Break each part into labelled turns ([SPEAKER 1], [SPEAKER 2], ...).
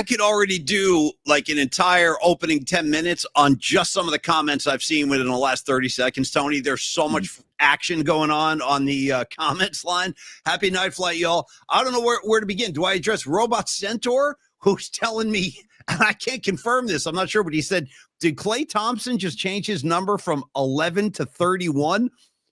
[SPEAKER 1] could already do like an entire opening 10 minutes on just some of the comments I've seen within the last 30 seconds, Tony. There's so much action going on the comments line. Happy night flight, y'all. I don't know where to begin. Do I address Robot Centaur, who's telling me, and I can't confirm this, I'm not sure, but he said, did Klay Thompson just change his number from 11 to 31?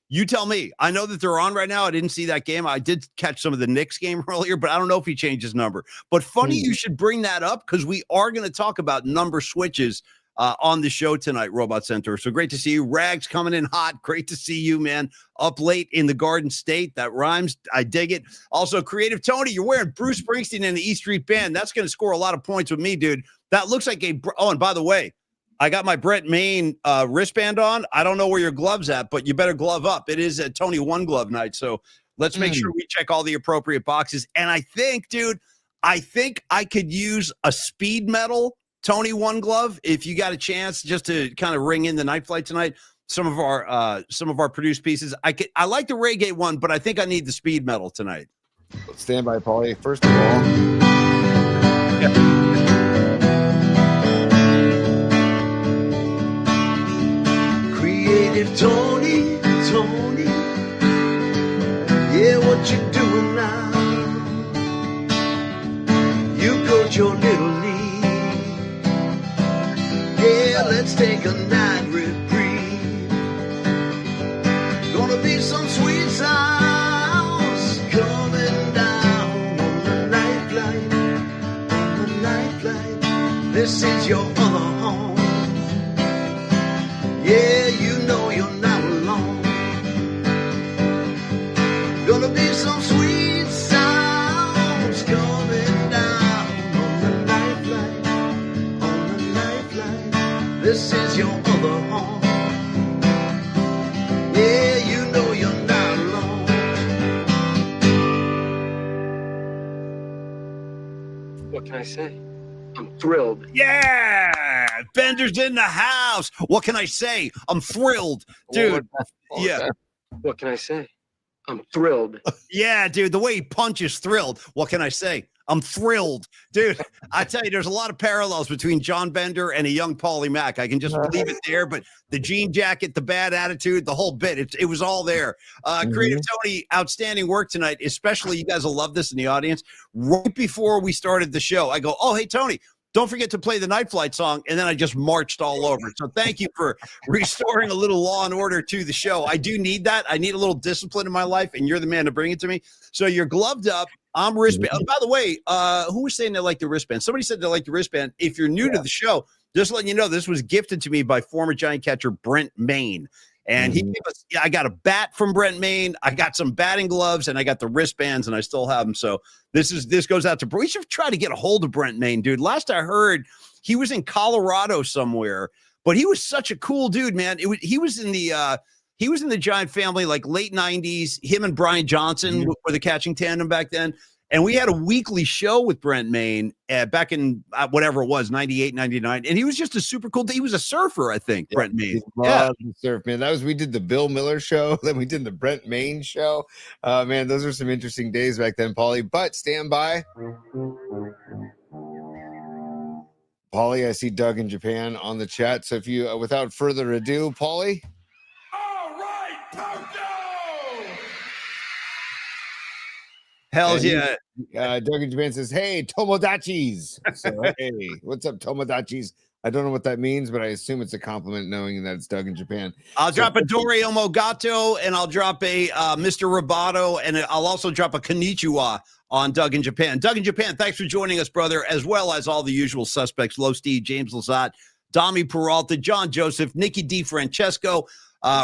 [SPEAKER 1] You tell me. I know that they're on right now. I didn't see that game. I did catch some of the Knicks game earlier, but I don't know if he changed his number. But funny you should bring that up because we are going to talk about number switches on the show tonight, Robot Center. So great to see you. Rags coming in hot. Great to see you, man. Up late in the Garden State. That rhymes. I dig it. Also, Creative Tony, you're wearing Bruce Springsteen and the E Street Band. That's going to score a lot of points with me, dude. That looks like a – oh, and by the way, I got my Brent Main wristband on. I don't know where your glove's at, but you better glove up. It is a Tony One Glove night, so let's make sure we check all the appropriate boxes. And I think, dude, I could use a speed metal Tony One Glove if you got a chance just to kind of ring in the night flight tonight. Some of our produced pieces. I like the reggae one, but I think I need the speed metal tonight.
[SPEAKER 2] Stand by, Paulie. First of all.
[SPEAKER 1] Yeah.
[SPEAKER 3] Creative Tony, yeah, what you doing now? You got your little lead. Yeah, let's take a night reprieve. Gonna be some sweet sounds coming down on the night flight, on the night flight. This is your other home. Yeah, you know you're not alone. Gonna be some sweet sounds coming down on the night flight, on the night flight. This is your other home. Yeah, you know you're not alone.
[SPEAKER 4] What can I say? I'm thrilled.
[SPEAKER 1] Yeah, Bender's in the house. What can I say? I'm thrilled, dude. Yeah.
[SPEAKER 4] What can I say? I'm thrilled.
[SPEAKER 1] Yeah, dude. The way he punches, thrilled. What can I say? I'm thrilled, dude. I tell you, there's a lot of parallels between John Bender and a young Paulie Mack. I can just leave it there. But the jean jacket, the bad attitude, the whole bit, it was all there. Creative Tony, outstanding work tonight. Especially, you guys will love this in the audience. Right before we started the show, I go, "Oh, hey Tony, don't forget to play the Night Flight song," and then I just marched all over. So thank you for restoring a little law and order to the show. I do need that. I need a little discipline in my life, and you're the man to bring it to me. So you're gloved up. I'm wristband. Oh, by the way, who was saying they like the wristband? Somebody said they like the wristband. If you're new to the show, just letting you know, this was gifted to me by former Giant catcher Brent Main. And he gave us, I got a bat from Brent Main. I got some batting gloves and I got the wristbands and I still have them. So this goes out to, we should try to get a hold of Brent Main, dude. Last I heard, he was in Colorado somewhere, but he was such a cool dude, man. He was in the Giant family, like late 90s. Him and Brian Johnson were the catching tandem back then. And we had a weekly show with Brent Main back in whatever it was, 98, 99. And he was just a super cool dude. He was a surfer, I think, Brent Main.
[SPEAKER 2] Yeah, surf, man. We did the Bill Miller show. Then we did the Brent Main show. Man, those were some interesting days back then, Paulie. But stand by. Paulie, I see Doug in Japan on the chat. So if you, without further ado, Paulie.
[SPEAKER 3] All right, Toto!
[SPEAKER 1] Hells yeah.
[SPEAKER 2] Doug in Japan says, "Hey, Tomodachis." So, hey, what's up, Tomodachis? I don't know what that means, but I assume it's a compliment knowing that it's Doug in Japan.
[SPEAKER 1] I'll drop a Dore Omogato, and I'll drop a Mr. Roboto, and I'll also drop a Konnichiwa on Doug in Japan. Doug in Japan, thanks for joining us, brother, as well as all the usual suspects, Low Steve, James Lazat, Dami Peralta, John Joseph, Nikki DiFrancesco,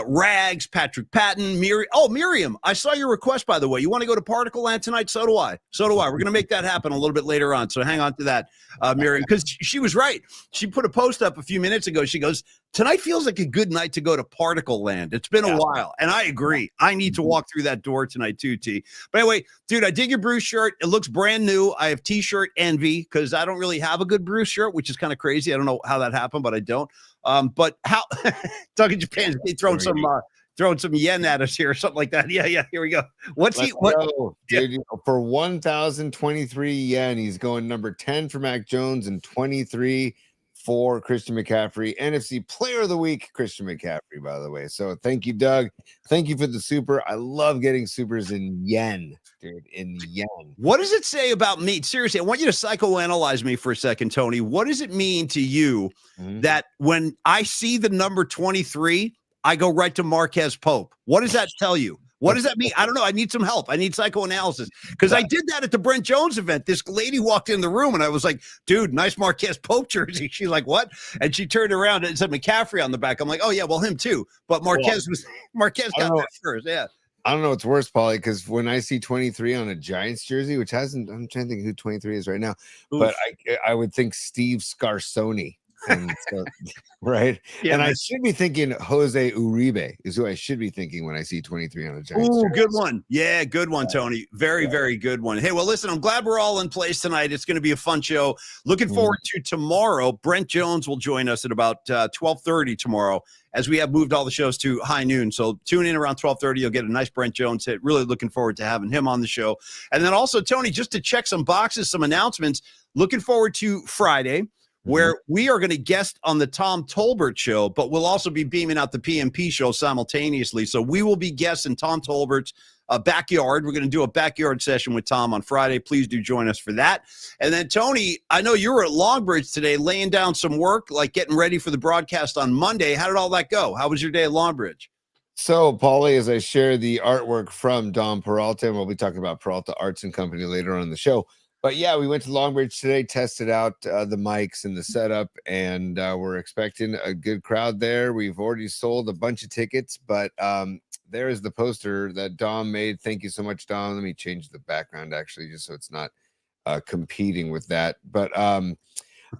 [SPEAKER 1] Rags, Patrick Patton, Miriam. I saw your request, by the way. You want to go to Particle Land tonight? So do I. We're going to make that happen a little bit later on. So hang on to that, Miriam, because she was right. She put a post up a few minutes ago. She goes, "Tonight feels like a good night to go to Particle Land. It's been a while." And I agree. I need to walk through that door tonight too, T. But anyway, dude, I dig your Bruce shirt. It looks brand new. I have T-shirt envy because I don't really have a good Bruce shirt, which is kind of crazy. I don't know how that happened, but I don't. But how Doug in Japan, they throwing throwing some yen at us here or something like that. Yeah. Here we go. What's
[SPEAKER 2] Let's
[SPEAKER 1] he? What?
[SPEAKER 2] go, dude. For 1,023 yen, he's going number 10 for Mac Jones and 23 for Christian McCaffrey. NFC Player of the Week, Christian McCaffrey, by the way. So thank you, Doug. Thank you for the super. I love getting supers in yen, dude. In yen.
[SPEAKER 1] What does it say about me? Seriously, I want you to psychoanalyze me for a second, Tony. What does it mean to you that when I see the number 23, I go right to Marquez Pope? What does that tell you? What does that mean? I don't know. I need some help. I need psychoanalysis because I did that at the Brent Jones event. This lady walked in the room and I was like, dude, nice Marquez Pope jersey. She's like, what? And she turned around and said McCaffrey on the back. I'm like, oh, yeah, well, him too. But Marquez got that first. Yeah.
[SPEAKER 2] I don't know what's worse, Paulie, because when I see 23 on a Giants jersey, which hasn't, I'm trying to think who 23 is right now, but I would think Steve Scarsoni. And so, right. Yeah, and I should be thinking Jose Uribe is who I should be thinking when I see 23 on a Giants.
[SPEAKER 1] Oh, good one. Yeah, good one, Tony. Very, very good one. Hey, well, listen, I'm glad we're all in place tonight. It's going to be a fun show. Looking forward to tomorrow. Brent Jones will join us at about 12:30 tomorrow, as we have moved all the shows to high noon. So tune in around 12:30. You'll get a nice Brent Jones hit. Really looking forward to having him on the show. And then also, Tony, just to check some boxes, some announcements, looking forward to Friday, where we are going to guest on the Tom Tolbert show, but we'll also be beaming out the PMP show simultaneously. So we will be guests in Tom Tolbert's backyard. We're going to do a backyard session with Tom on Friday. Please do join us for that. And then, Tony, I know you were at Longbridge today laying down some work, like getting ready for the broadcast on Monday. How did all that go? How was your day at Longbridge?
[SPEAKER 2] So, Paulie, as I share the artwork from Dom Peralta, and we'll be talking about Peralta Arts and Company later on in the show. But yeah, we went to Longbridge today, tested out the mics and the setup, and we're expecting a good crowd there. We've already sold a bunch of tickets, but there is the poster that Dom made. Thank you so much, Dom. Let me change the background, actually, just so it's not competing with that. But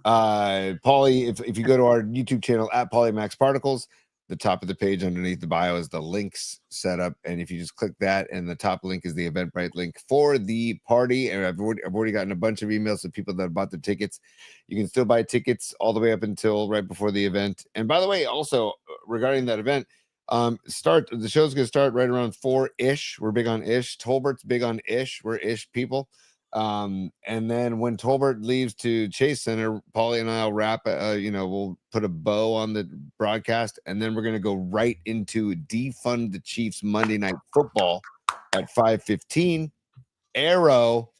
[SPEAKER 2] Paulie, if you go to our YouTube channel at Polymax Particles, the top of the page underneath the bio is the links setup, and if you just click that, and the top link is the Eventbrite link for the party. And I've already gotten a bunch of emails of people that bought the tickets. You can still buy tickets all the way up until right before the event. And by the way, also regarding that event, the show's gonna start right around 4-ish. We're big on ish. Tolbert's big on ish. We're ish people. And then when Tolbert leaves to Chase Center, Paulie and I'll wrap, we'll put a bow on the broadcast, and then we're going to go right into Defund the Chiefs Monday Night Football at 5:15, Arrow,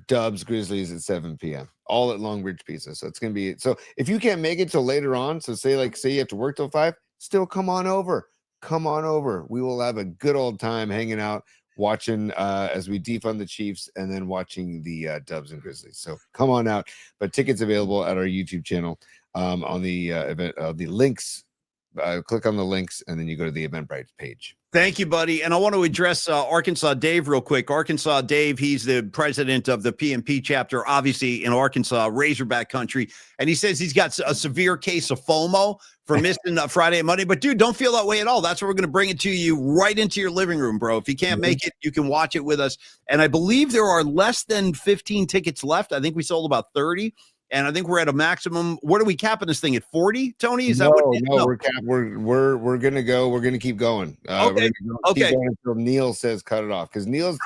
[SPEAKER 2] Dubs, Grizzlies at 7 p.m. all at Longbridge Pizza. So it's going to be, so if you can't make it till later on, so say you have to work till 5, still come on over. We will have a good old time hanging out, watching as we defund the Chiefs, and then watching the Dubs and Grizzlies. So come on out. But tickets available at our YouTube channel on the event, the links. Click on the links, and then you go to the Eventbrite page.
[SPEAKER 1] Thank you, buddy. And I want to address Arkansas Dave real quick. Arkansas Dave, he's the president of the PMP chapter, obviously in Arkansas, Razorback country. And he says he's got a severe case of FOMO for missing Friday and Monday. But, dude, don't feel that way at all. That's where we're going to bring it to you right into your living room, bro. If you can't make it, you can watch it with us. And I believe there are less than 15 tickets left. I think we sold about 30. And I think we're at a maximum. What are we capping this thing at? 40, Tony? Is that
[SPEAKER 2] we're gonna go. We're gonna keep going.
[SPEAKER 1] Okay.
[SPEAKER 2] Keep going until Neil says cut it off, because Neil,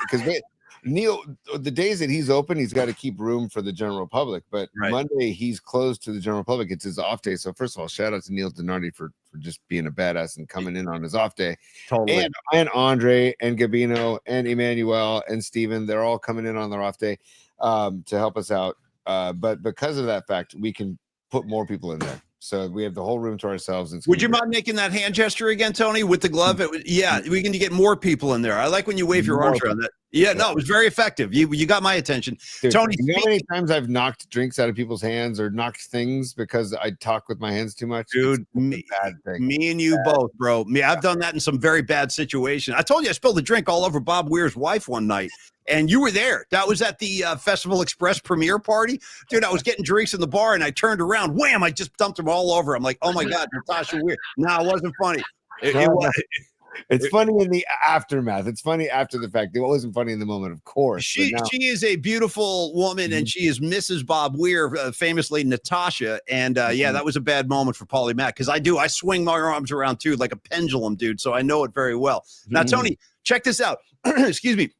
[SPEAKER 2] the days that he's open, he's got to keep room for the general public. But Monday he's closed to the general public. It's his off day. So first of all, shout out to Neil Donardi for just being a badass and coming in on his off day.
[SPEAKER 1] Totally.
[SPEAKER 2] And Andre and Gabino and Emmanuel and Steven, they're all coming in on their off day to help us out. But because of that fact, we can put more people in there. So we have the whole room to ourselves.
[SPEAKER 1] Would you mind making that hand gesture again, Tony, with the glove? We can get more people in there. I like when you wave your arms around that. Yeah, no, it was very effective. You got my attention.
[SPEAKER 2] Dude,
[SPEAKER 1] Tony,
[SPEAKER 2] you know how many times I've knocked drinks out of people's hands or knocked things because I talk with my hands too much?
[SPEAKER 1] Dude, me and you both, bro. I've done that in some very bad situations. I told you I spilled a drink all over Bob Weir's wife one night. And you were there. That was at the Festival Express premiere party. Dude, I was getting drinks in the bar, and I turned around. Wham! I just dumped them all over. I'm like, oh, my God, Natasha Weir. No, it wasn't funny.
[SPEAKER 2] It's funny in the aftermath. It's funny after the fact. It wasn't funny in the moment, of course.
[SPEAKER 1] She is a beautiful woman, and she is Mrs. Bob Weir, famously Natasha. And yeah, that was a bad moment for Paulie Mack because I swing my arms around too like a pendulum, dude. So I know it very well. Now, Tony, check this out. Excuse me.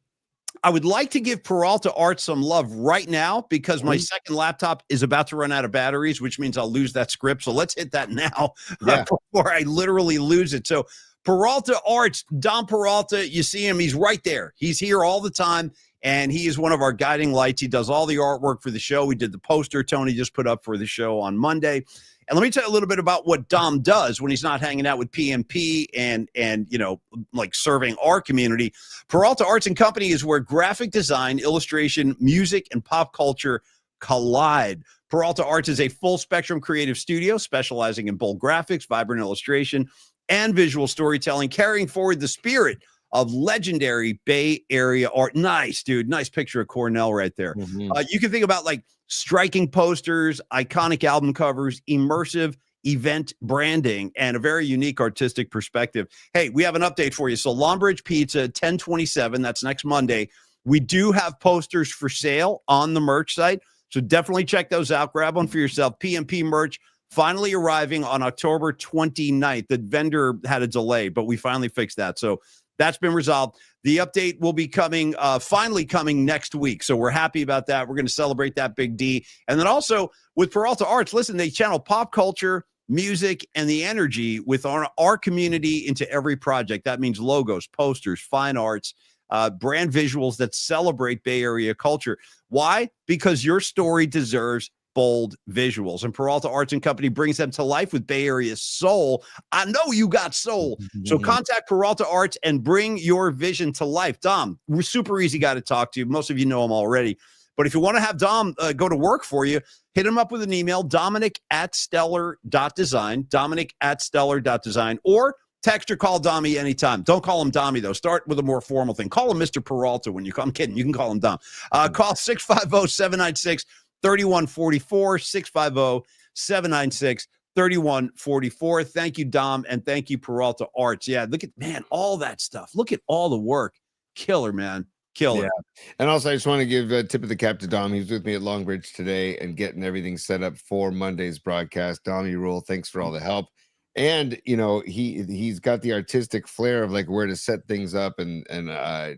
[SPEAKER 1] I would like to give Peralta Art some love right now because my second laptop is about to run out of batteries, which means I'll lose that script. So let's hit that now before I literally lose it. So Peralta Arts, Dom Peralta, you see him. He's right there. He's here all the time, and he is one of our guiding lights. He does all the artwork for the show. We did the poster Tony just put up for the show on Monday. And let me tell you a little bit about what Dom does when he's not hanging out with PMP and you know, like serving our community. Peralta Arts and Company is where graphic design, illustration, music, and pop culture collide. Peralta Arts is a full spectrum creative studio specializing in bold graphics, vibrant illustration, and visual storytelling, carrying forward the spirit of legendary Bay Area art. Nice, dude. Nice picture of Cornell right there. You can think about like striking posters, iconic album covers, immersive event branding, and a very unique artistic perspective. Hey, we have an update for you. So Longbridge Pizza, 10/27, that's next Monday. We do have posters for sale on the merch site. So definitely check those out. Grab one for yourself. PMP merch finally arriving on October 29th. The vendor had a delay, but we finally fixed that. So that's been resolved. The update will be coming, finally coming next week. So we're happy about that. We're going to celebrate that big D. And then also with Peralta Arts, listen, they channel pop culture, music, and the energy with our community into every project. That means logos, posters, fine arts, brand visuals that celebrate Bay Area culture. Why? Because your story deserves bold visuals, and Peralta Arts and Company brings them to life with Bay Area soul. I know you got soul. So contact Peralta Arts and bring your vision to life. Dom, we're super easy guy to talk to. Most of you know him already. But if you want to have Dom go to work for you, hit him up with an email, dominic@stellar.design, dominic@stellar.design, or text or call Dommy anytime. Don't call him Dommy, though. Start with a more formal thing. Call him Mr. Peralta when you come. I'm kidding. You can call him Dom. Call 650-796 3144, 650-796-3144. Thank you, Dom, and thank you, Peralta Arts. Yeah, look at, man, all that stuff. Look at all the work. Killer, man. Killer.
[SPEAKER 2] Yeah. And also, I just want to give a tip of the cap to Dom. He was with me at Longbridge today and getting everything set up for Monday's broadcast. Dom, you rule. Thanks for all the help. And, you know, he's got the artistic flair of like where to set things up. And I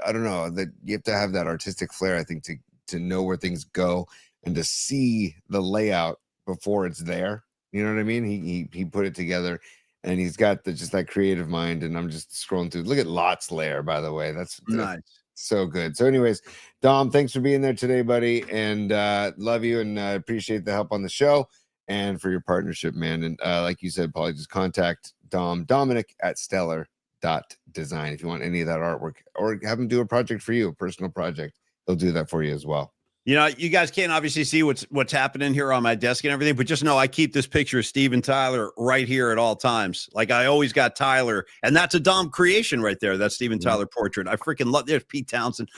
[SPEAKER 2] don't know, that you have to have that artistic flair, I think, to know where things go and to see the layout before it's there. You know what I mean? He put it together, and he's got just that creative mind. And I'm just scrolling through. Look at Lot's lair, by the way. That's
[SPEAKER 1] nice.
[SPEAKER 2] So good. So anyways, Dom, thanks for being there today, buddy. And love you, and appreciate the help on the show and for your partnership, man. And like you said, Paulie, just contact Dominic@stellar.design if you want any of that artwork, or have him do a project for you, a personal project. He'll do that for you as well.
[SPEAKER 1] You know, you guys can't obviously see what's happening here on my desk and everything, but just know I keep this picture of Steven Tyler right here at all times. Like I always got Tyler, and that's a Dom creation right there. That's Steven Tyler portrait. I freaking love. There's Pete Townsend.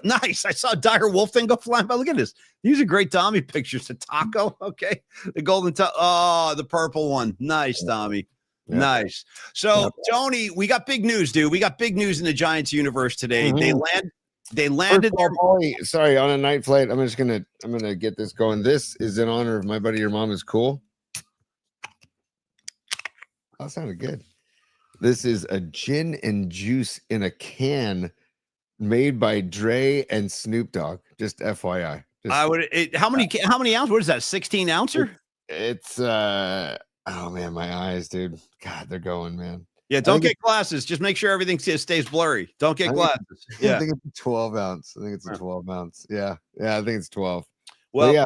[SPEAKER 1] Nice. I saw Dire Wolf thing go flying by. Look at this. These are great Dommy pictures. The taco, okay. The golden the purple one. Nice, Dommy. Yeah. Nice. So Tony, we got big news, dude. We got big news in the Giants universe today. They landed their
[SPEAKER 2] sorry, on a night flight. I'm gonna get this going. This is in honor of my buddy. Your mom is cool. That sounded good. This is a gin and juice in a can made by Dre and Snoop Dogg. Just FYI.
[SPEAKER 1] How many ounces? What is that? 16 ouncer?
[SPEAKER 2] It's oh man, my eyes, dude. God, they're going, man.
[SPEAKER 1] Yeah, don't get glasses. Just make sure everything stays blurry. Don't get glasses.
[SPEAKER 2] I think it's a 12 ounce. I think it's a 12 ounce. Yeah, I think it's 12.
[SPEAKER 1] Well,
[SPEAKER 2] yeah.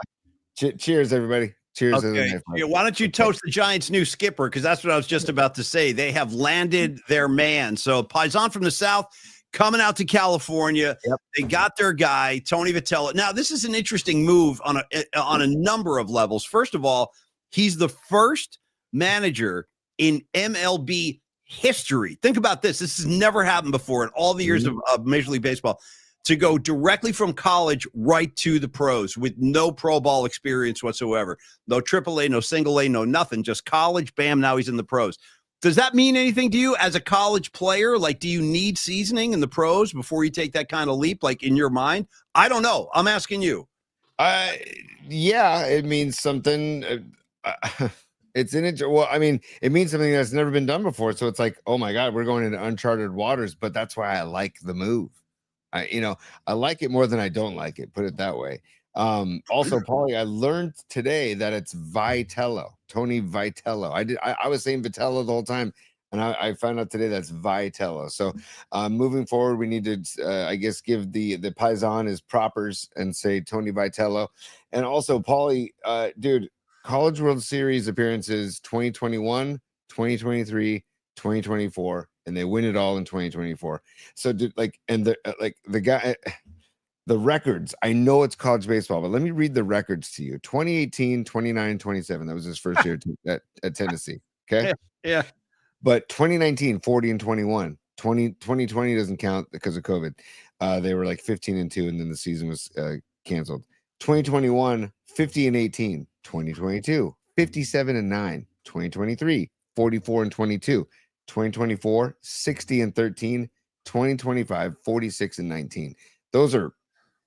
[SPEAKER 2] Cheers, everybody. Cheers.
[SPEAKER 1] Okay. Yeah, why don't you toast the Giants' new skipper? Because that's what I was just about to say. They have landed their man. So Paisan from the South coming out to California. Yep. They got their guy, Tony Vitello. Now, this is an interesting move on a number of levels. First of all, he's the first manager in MLB history. Think about this. This has never happened before in all the years of Major League Baseball, to go directly from college right to the pros with no pro ball experience whatsoever. No AAA, no single A, no nothing, just college. Bam, now he's in the pros. Does that mean anything to you as a college player? Like, do you need seasoning in the pros before you take that kind of leap? Like in your mind? I don't know. I'm asking you.
[SPEAKER 2] Yeah, it means something. It's in it. Well, I mean, it means something that's never been done before. So it's like, oh my God, we're going into uncharted waters. But that's why I like the move. I like it more than I don't like it. Put it that way. Also, Paulie, I learned today that it's Vitello, Tony Vitello. I was saying Vitello the whole time, and I found out today that's Vitello. So moving forward, we need to, I guess, give the Paisan his propers and say Tony Vitello. And also, Paulie, dude, College World Series appearances 2021, 2023, 2024, and they win it all in 2024. So, dude, the guy. The records, I know it's college baseball, but let me read the records to you. 2018, 29, 27. That was his first year at Tennessee. Okay.
[SPEAKER 1] Yeah.
[SPEAKER 2] But 2019, 40 and 21. 2020 doesn't count because of COVID. They were like 15 and 2, and then the season was canceled. 2021, 50 and 18. 2022, 57 and 9. 2023, 44 and 22. 2024, 60 and 13. 2025, 46 and 19. Those are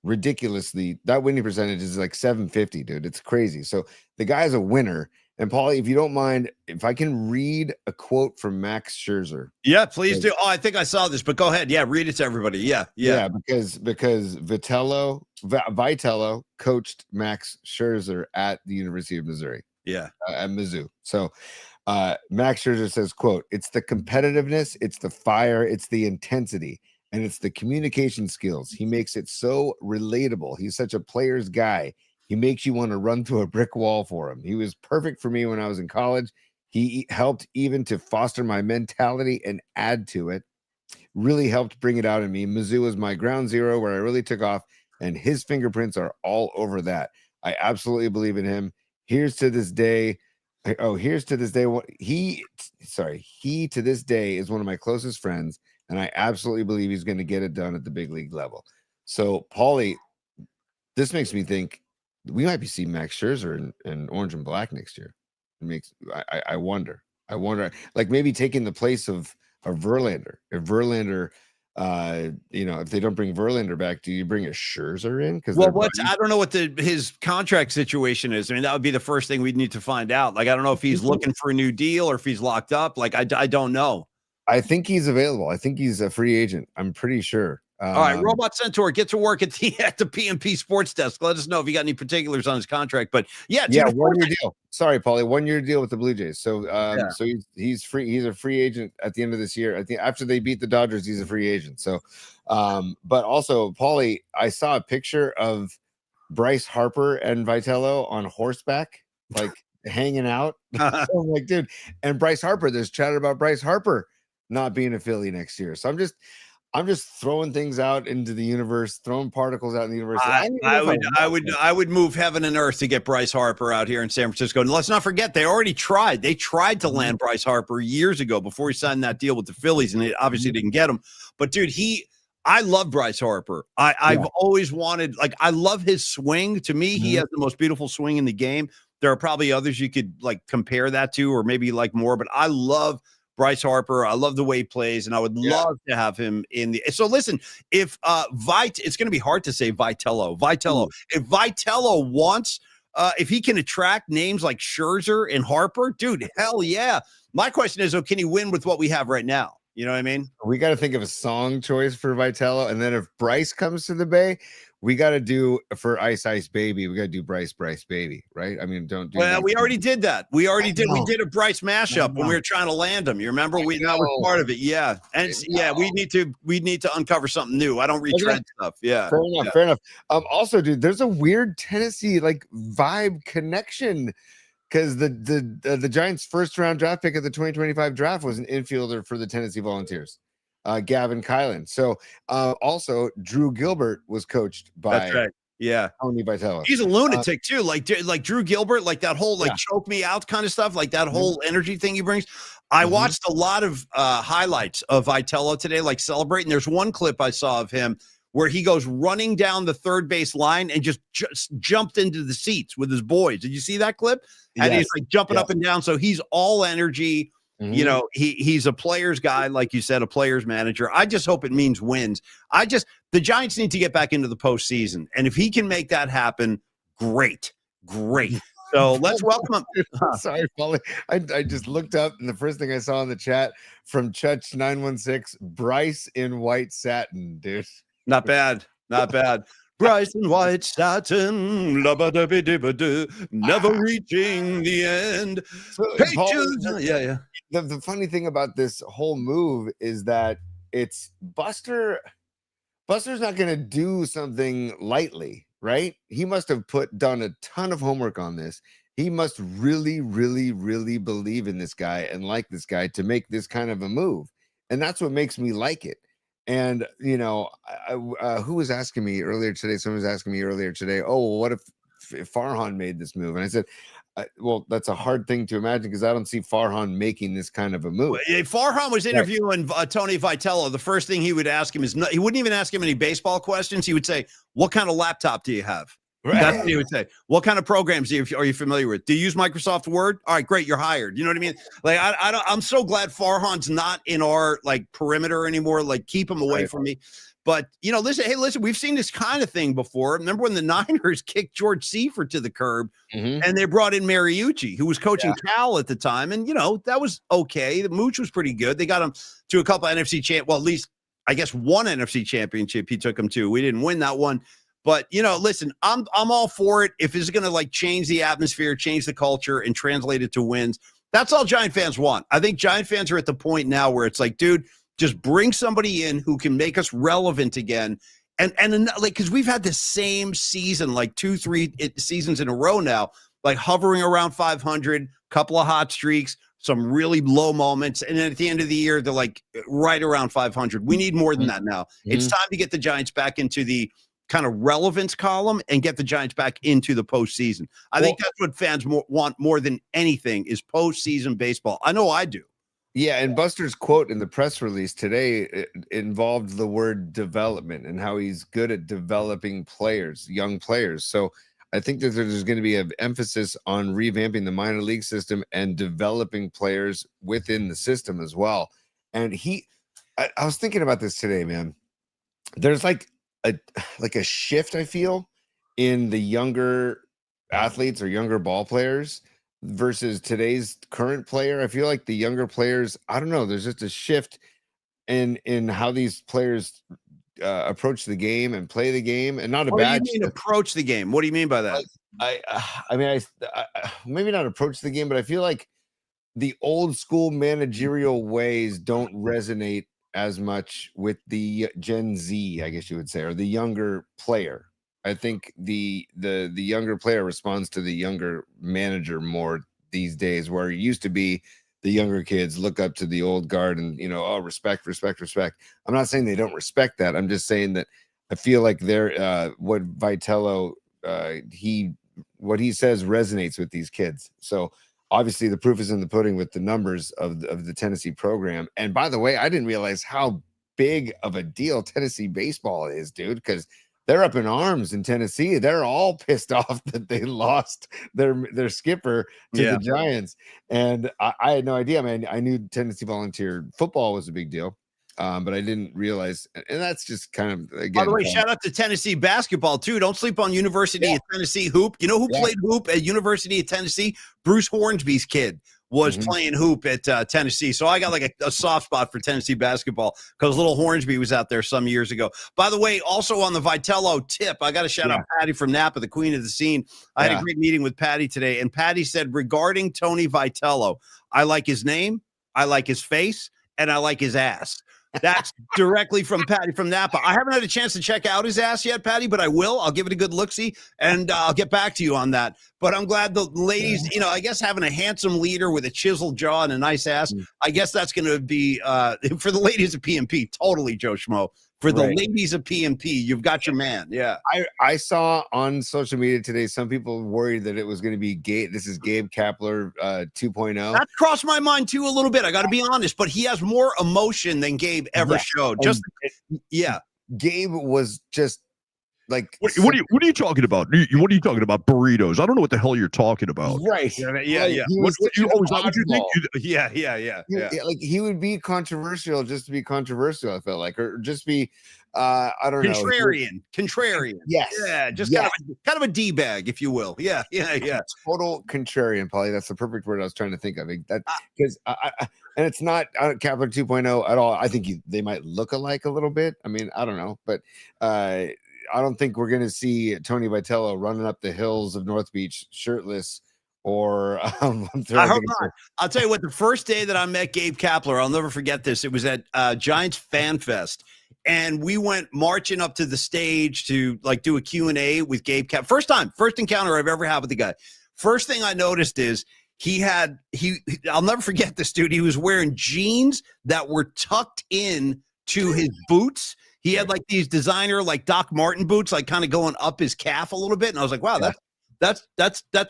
[SPEAKER 2] ridiculously, that winning percentage is like 750, dude. It's crazy. So the guy's a winner. And Paulie, if you don't mind, if I can read a quote from Max Scherzer.
[SPEAKER 1] Yeah, please do. Oh, I think I saw this, but go ahead. Yeah, read it to everybody. Yeah.
[SPEAKER 2] Because Vitello coached Max Scherzer at the University of Missouri.
[SPEAKER 1] Yeah,
[SPEAKER 2] at Mizzou. So Max Scherzer says, quote, "It's the competitiveness, it's the fire, it's the intensity, and it's the communication skills. He makes it so relatable. He's such a player's guy. He makes you want to run through a brick wall for him. He was perfect for me when I was in college. He helped even to foster my mentality and add to it. Really helped bring it out in me. Mizzou was my ground zero where I really took off, and his fingerprints are all over that. I absolutely believe in him. Here's to this day. He to this day is one of my closest friends, and I absolutely believe he's going to get it done at the big league level." So, Paulie, this makes me think we might be seeing Max Scherzer in orange and black next year. I wonder, like maybe taking the place of Verlander. If Verlander, if they don't bring Verlander back, do you bring a Scherzer in? Because
[SPEAKER 1] I don't know what his contract situation is. I mean, that would be the first thing we'd need to find out. Like, I don't know if he's looking for a new deal or if he's locked up. Like, I don't know.
[SPEAKER 2] I think he's available. I think he's a free agent. I'm pretty sure.
[SPEAKER 1] All right, Robot Centaur, get to work at the PMP Sports Desk. Let us know if you got any particulars on his contract. But dude,
[SPEAKER 2] 1-year deal. Sorry, Paulie, 1-year deal with the Blue Jays. So, so he's free. He's a free agent at the end of this year. I think after they beat the Dodgers, he's a free agent. So, but also, Paulie, I saw a picture of Bryce Harper and Vitello on horseback, like hanging out. So I'm like, dude, and Bryce Harper. There's chatter about Bryce Harper not being a Philly next year. So I'm just throwing things out into the universe, throwing particles out in the universe.
[SPEAKER 1] I would move heaven and earth to get Bryce Harper out here in San Francisco. And let's not forget, they already tried. They tried to land Bryce Harper years ago before he signed that deal with the Phillies, and they obviously didn't get him. But dude, I love Bryce Harper. I've always wanted, like, I love his swing. To me, he has the most beautiful swing in the game. There are probably others you could like compare that to, or maybe like more, but I love Bryce Harper. I love the way he plays, and I would love to have him in the. So listen, if it's going to be hard to say Vitello. If Vitello wants, if he can attract names like Scherzer and Harper, dude, hell yeah. My question is, can he win with what we have right now? You know what I mean?
[SPEAKER 2] We got to think of a song choice for Vitello, and then if Bryce comes to the Bay, we got to do for Ice Ice Baby. We got to do Bryce Baby, right? I mean, don't do.
[SPEAKER 1] Well, we already did that. We did. We did a Bryce mashup when we were trying to land him. You remember? That was part of it. Yeah, and we need to uncover something new. I don't retread stuff. Yeah,
[SPEAKER 2] fair enough. Also, dude, there's a weird Tennessee like vibe connection. Because the Giants' first-round draft pick of the 2025 draft was an infielder for the Tennessee Volunteers, Gavin Kylan. So also Drew Gilbert was coached by Tony Vitello.
[SPEAKER 1] He's a lunatic too, like Drew Gilbert, like that whole choke me out kind of stuff, like that whole energy thing he brings. I watched a lot of highlights of Vitello today, like celebrating. There's one clip I saw of him where he goes running down the third base line and just jumped into the seats with his boys. Did you see that clip? And he's like jumping up and down. So he's all energy. You know, he's a player's guy, like you said, a player's manager. I just hope it means wins. The Giants need to get back into the postseason. And if he can make that happen, great. So let's welcome him.
[SPEAKER 2] Sorry, Paulie. I just looked up, and the first thing I saw in the chat from Chutch916, Bryce in white satin, dude.
[SPEAKER 1] Not bad. Bryce in white satin, never reaching the end.
[SPEAKER 2] So, Paulie, The funny thing about this whole move is that it's Buster's not going to do something lightly, right? He must have done a ton of homework on this. He must really, really, really believe in this guy and like this guy to make this kind of a move. And that's what makes me like it. And, you know, who was asking me earlier today? Someone was asking me earlier today, oh, well, what if Farhan made this move? And I said, well, that's a hard thing to imagine because I don't see Farhan making this kind of a move.
[SPEAKER 1] Farhan was interviewing Tony Vitello. The first thing he would ask him is he wouldn't even ask him any baseball questions. He would say, what kind of laptop do you have? Right. That's what he would say. What kind of programs are you familiar with? Do you use Microsoft Word? All right, great. You're hired. You know what I mean? Like, I'm so glad Farhan's not in our like perimeter anymore. Like, keep him away from me. But, you know, listen, we've seen this kind of thing before. Remember when the Niners kicked George Seifert to the curb and they brought in Mariucci, who was coaching Cal at the time. And, you know, that was okay. The Mooch was pretty good. They got him to a couple of NFC well, at least, I guess, one NFC championship he took him to. We didn't win that one. But, you know, listen, I'm all for it. If it's going to like change the atmosphere, change the culture and translate it to wins, that's all Giant fans want. I think Giant fans are at the point now where it's like, dude, just bring somebody in who can make us relevant again. And like, because we've had the same season, like 2-3 seasons in a row now, like hovering around 500, couple of hot streaks, some really low moments. And then at the end of the year, they're like right around 500. We need more than that now. It's time to get the Giants back into the kind of relevance column and get the Giants back into the postseason. I think that's what fans want more than anything is postseason baseball. I know I do.
[SPEAKER 2] Yeah, and Buster's quote in the press release today involved the word development and how he's good at developing players, young players. So I think that there's going to be an emphasis on revamping the minor league system and developing players within the system as well. And I was thinking about this today, man. There's like a shift, I feel, in the younger athletes or younger ball players versus today's current player. I feel like the younger players, I don't know, there's just a shift in how these players approach the game and play the game, and not a bad.
[SPEAKER 1] What do you mean approach the game? What do you mean by that?
[SPEAKER 2] I mean, maybe not approach the game, but I feel like the old school managerial ways don't resonate as much with the Gen Z, I guess you would say, or the younger player. I think the younger player responds to the younger manager more these days, where it used to be the younger kids look up to the old guard and, you know, oh, respect. I'm not saying they don't respect that. I'm just saying that I feel like they're what Vitello what he says resonates with these kids. So obviously the proof is in the pudding with the numbers of the Tennessee program. And by the way, I didn't realize how big of a deal Tennessee baseball is, dude, because they're up in arms in Tennessee. They're all pissed off that they lost their skipper to the Giants. And I had no idea, man. I knew Tennessee Volunteer football was a big deal, but I didn't realize. And that's just kind of, again.
[SPEAKER 1] By the way, shout out to Tennessee basketball, too. Don't sleep on University of Tennessee hoop. You know who played hoop at University of Tennessee? Bruce Hornsby's kid was playing hoop at Tennessee. So I got like a soft spot for Tennessee basketball because little Hornsby was out there some years ago. By the way, also on the Vitello tip, I got to shout out Patty from Napa, the queen of the scene. I had a great meeting with Patty today, and Patty said regarding Tony Vitello, I like his name, I like his face, and I like his ass. That's directly from Patty from Napa. I haven't had a chance to check out his ass yet, Patty, but I will. I'll give it a good look-see, and I'll get back to you on that. But I'm glad the ladies, you know, I guess having a handsome leader with a chiseled jaw and a nice ass, I guess that's going to be for the ladies of PMP, totally, Joe Schmo. For the ladies of PMP, you've got your man. Yeah.
[SPEAKER 2] I saw on social media today, some people worried that it was going to be this is Gabe Kapler 2.0.
[SPEAKER 1] That crossed my mind too a little bit. I got to be honest, but he has more emotion than Gabe ever showed. Gabe
[SPEAKER 2] was just like
[SPEAKER 5] What are you talking about? What are you talking about? Burritos? I don't know what the hell you're talking about.
[SPEAKER 2] right.
[SPEAKER 1] Yeah,
[SPEAKER 2] Like, he
[SPEAKER 5] What
[SPEAKER 2] was such
[SPEAKER 5] you?
[SPEAKER 2] an
[SPEAKER 5] Oh, is that what you think?
[SPEAKER 2] oddball.
[SPEAKER 1] Yeah.
[SPEAKER 2] Like he would be controversial just to be controversial, I felt like, or just be I don't know.
[SPEAKER 1] Contrarian.
[SPEAKER 2] Yes.
[SPEAKER 1] Yeah, just
[SPEAKER 2] yes.
[SPEAKER 1] kind of a D bag, if you will. Yeah.
[SPEAKER 2] Total contrarian, Polly. That's the perfect word I was trying to think of. That because and it's not Kepler 2.0 at all. I think they might look alike a little bit. I mean, I don't know, but I don't think we're going to see Tony Vitello running up the hills of North Beach shirtless. Or
[SPEAKER 1] I hope not. I'll tell you what, the first day that I met Gabe Kapler, I'll never forget this. It was at Giants Fan Fest. And we went marching up to the stage to like do a Q&A with Gabe Kapler. First encounter I've ever had with the guy. First thing I noticed is I'll never forget this dude. He was wearing jeans that were tucked in to his boots. He had like these designer, like Doc Martin boots, like kind of going up his calf a little bit. And I was like, wow, that's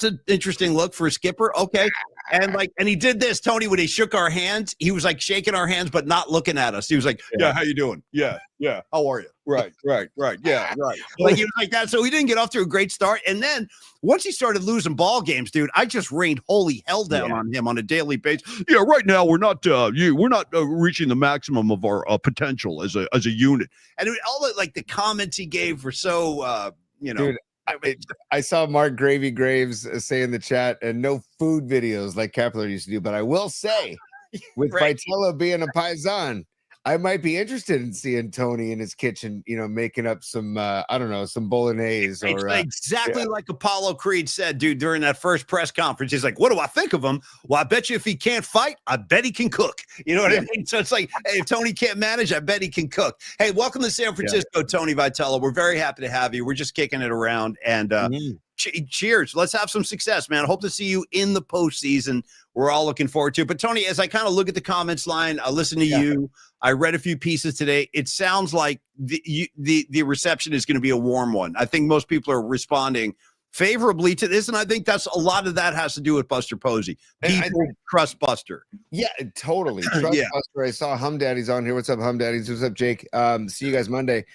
[SPEAKER 1] an interesting look for a skipper. Okay. And he did this, Tony, when he shook our hands, he was like shaking our hands, but not looking at us. He was like, yeah, how you doing? Yeah. How are you? Right. Yeah, right. Like he was like that. So he didn't get off to a great start. And then once he started losing ball games, dude, I just rained holy hell down on him on a daily basis. Yeah, right now we're not reaching the maximum of our potential as a unit. And all the comments he gave were so
[SPEAKER 2] Dude, I saw Mark Gravy Graves say in the chat, and no food videos like Kepler used to do. But I will say, with Vitello being a paisan, I might be interested in seeing Tony in his kitchen, making up some, I don't know, some bolognese.
[SPEAKER 1] It's exactly like Apollo Creed said, dude, during that first press conference. He's like, what do I think of him? Well, I bet you if he can't fight, I bet he can cook. You know what I mean? So it's like, hey, if Tony can't manage, I bet he can cook. Hey, welcome to San Francisco, Tony Vitello. We're very happy to have you. We're just kicking it around. And cheers. Let's have some success, man. I hope to see you in the postseason. We're all looking forward to it. But Tony, as I kind of look at the comments line, I listen to you. I read a few pieces today. It sounds like the reception is going to be a warm one. I think most people are responding favorably to this, and I think that's a lot of that has to do with Buster Posey. People trust Buster.
[SPEAKER 2] Yeah, totally. Trust Buster. I saw Hum Daddy's on here. What's up, Hum Daddies? What's up, Jake? See you guys Monday.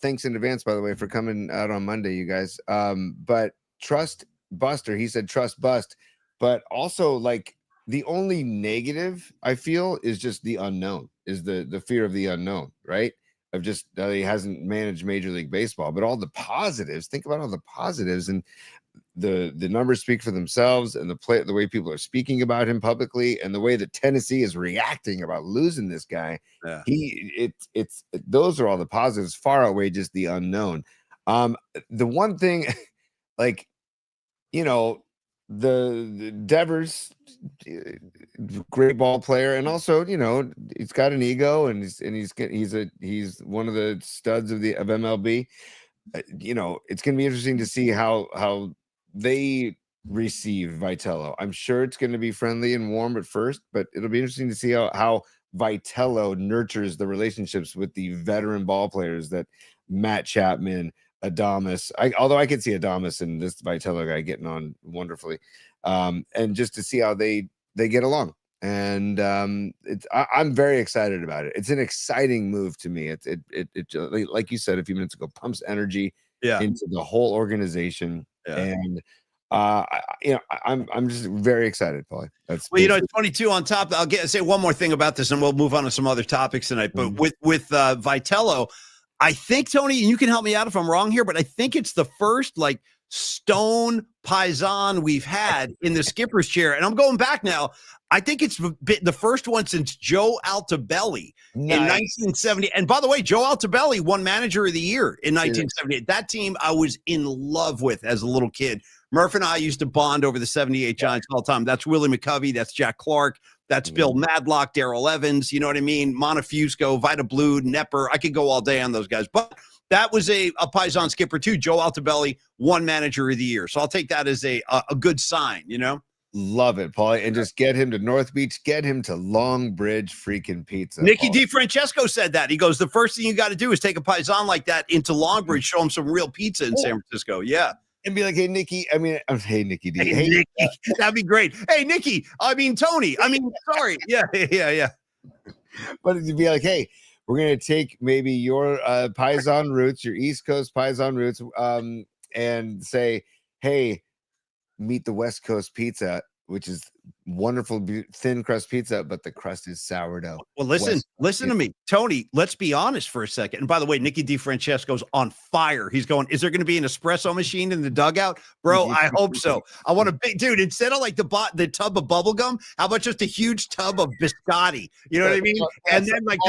[SPEAKER 2] Thanks in advance, by the way, for coming out on Monday, you guys. But trust Buster. He said trust Bust, but also like the only negative I feel is just the unknown, is the fear of the unknown, right? Of just that he hasn't managed Major League Baseball, but all the positives. Think about all the positives, and the numbers speak for themselves, and the way people are speaking about him publicly, and the way that Tennessee is reacting about losing this guy. Yeah. Those are all the positives, far outweigh just the unknown. The one thing, like, the Devers, great ball player, and also he's got an ego, and he's one of the studs of MLB. It's going to be interesting to see how they receive Vitello. I'm sure it's going to be friendly and warm at first, but it'll be interesting to see how Vitello nurtures the relationships with the veteran ball players that Matt Chapman, Adames. Although I could see Adames and this Vitello guy getting on wonderfully, and just to see how they get along. And I'm very excited about it. It's an exciting move to me. It like you said a few minutes ago, pumps energy into the whole organization, and I'm just very excited, Paulie.
[SPEAKER 1] It's funny too. On top, I'll say one more thing about this, and we'll move on to some other topics tonight. But with Vitello, I think, Tony, and you can help me out if I'm wrong here, but I think it's the first like stone paisan we've had in the skipper's chair. And I'm going back now. I think it's the first one since Joe Altobelli in 1970. And by the way, Joe Altobelli won Manager of the Year in 1978. That team I was in love with as a little kid. Murph and I used to bond over the 78 Giants all the time. That's Willie McCovey. That's Jack Clark. That's Bill Madlock, Darrell Evans, you know what I mean? Montefusco, Vita Blue, Nepper. I could go all day on those guys. But that was a paisan skipper too. Joe Altobelli won Manager of the Year. So I'll take that as a good sign,
[SPEAKER 2] Love it, Paulie. And just get him to North Beach, get him to Long Bridge freaking pizza.
[SPEAKER 1] Nicky DiFrancesco said that. He goes, the first thing you got to do is take a paisan like that into Long Bridge, show him some real pizza in San Francisco. Yeah.
[SPEAKER 2] And be like, hey, Nikki. Hey, Nikki D.
[SPEAKER 1] Hey, Nikki. That'd be great. Hey, Nikki. Tony. Sorry. Yeah.
[SPEAKER 2] But it'd be like, hey, We're gonna take maybe your Paisan roots, your East Coast Paisan roots, and say, hey, meet the West Coast pizza, which is wonderful thin crust pizza, but the crust is sourdough.
[SPEAKER 1] Well, listen to me, Tony. Let's be honest for a second. And by the way, Nicky DiFrancesco's on fire. He's going, is there going to be an espresso machine in the dugout? Bro, I hope so. I want a big dude, instead of like the tub of bubble gum, how about just a huge tub of biscotti? You know what I mean? And then like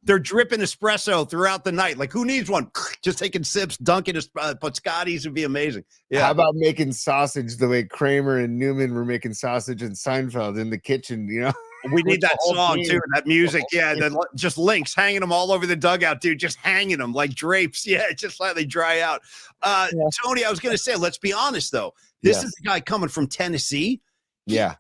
[SPEAKER 1] they're dripping espresso throughout the night. Like, who needs one? Just taking sips, dunking biscottis would be amazing. Yeah.
[SPEAKER 2] How about making sausage the way Kramer and Newman were making sausage in Seinfeld in the kitchen? You know,
[SPEAKER 1] we need that song too, that music. Yeah, then just links, hanging them all over the dugout, dude. Just hanging them like drapes. Yeah, just let they dry out. Tony, I was gonna say, let's be honest though. This is the guy coming from Tennessee.
[SPEAKER 2] Yeah.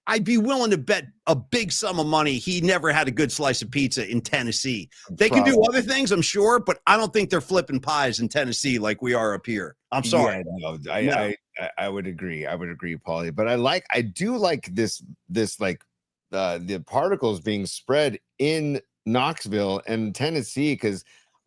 [SPEAKER 1] I'd be willing to bet a big sum of money he never had a good slice of pizza in Tennessee. They can do other things, I'm sure, but I don't think they're flipping pies in Tennessee like we are up here. I'm sorry.
[SPEAKER 2] Yeah, I would agree. I would agree, Paulie. But I do like this like the particles being spread in Knoxville and Tennessee, because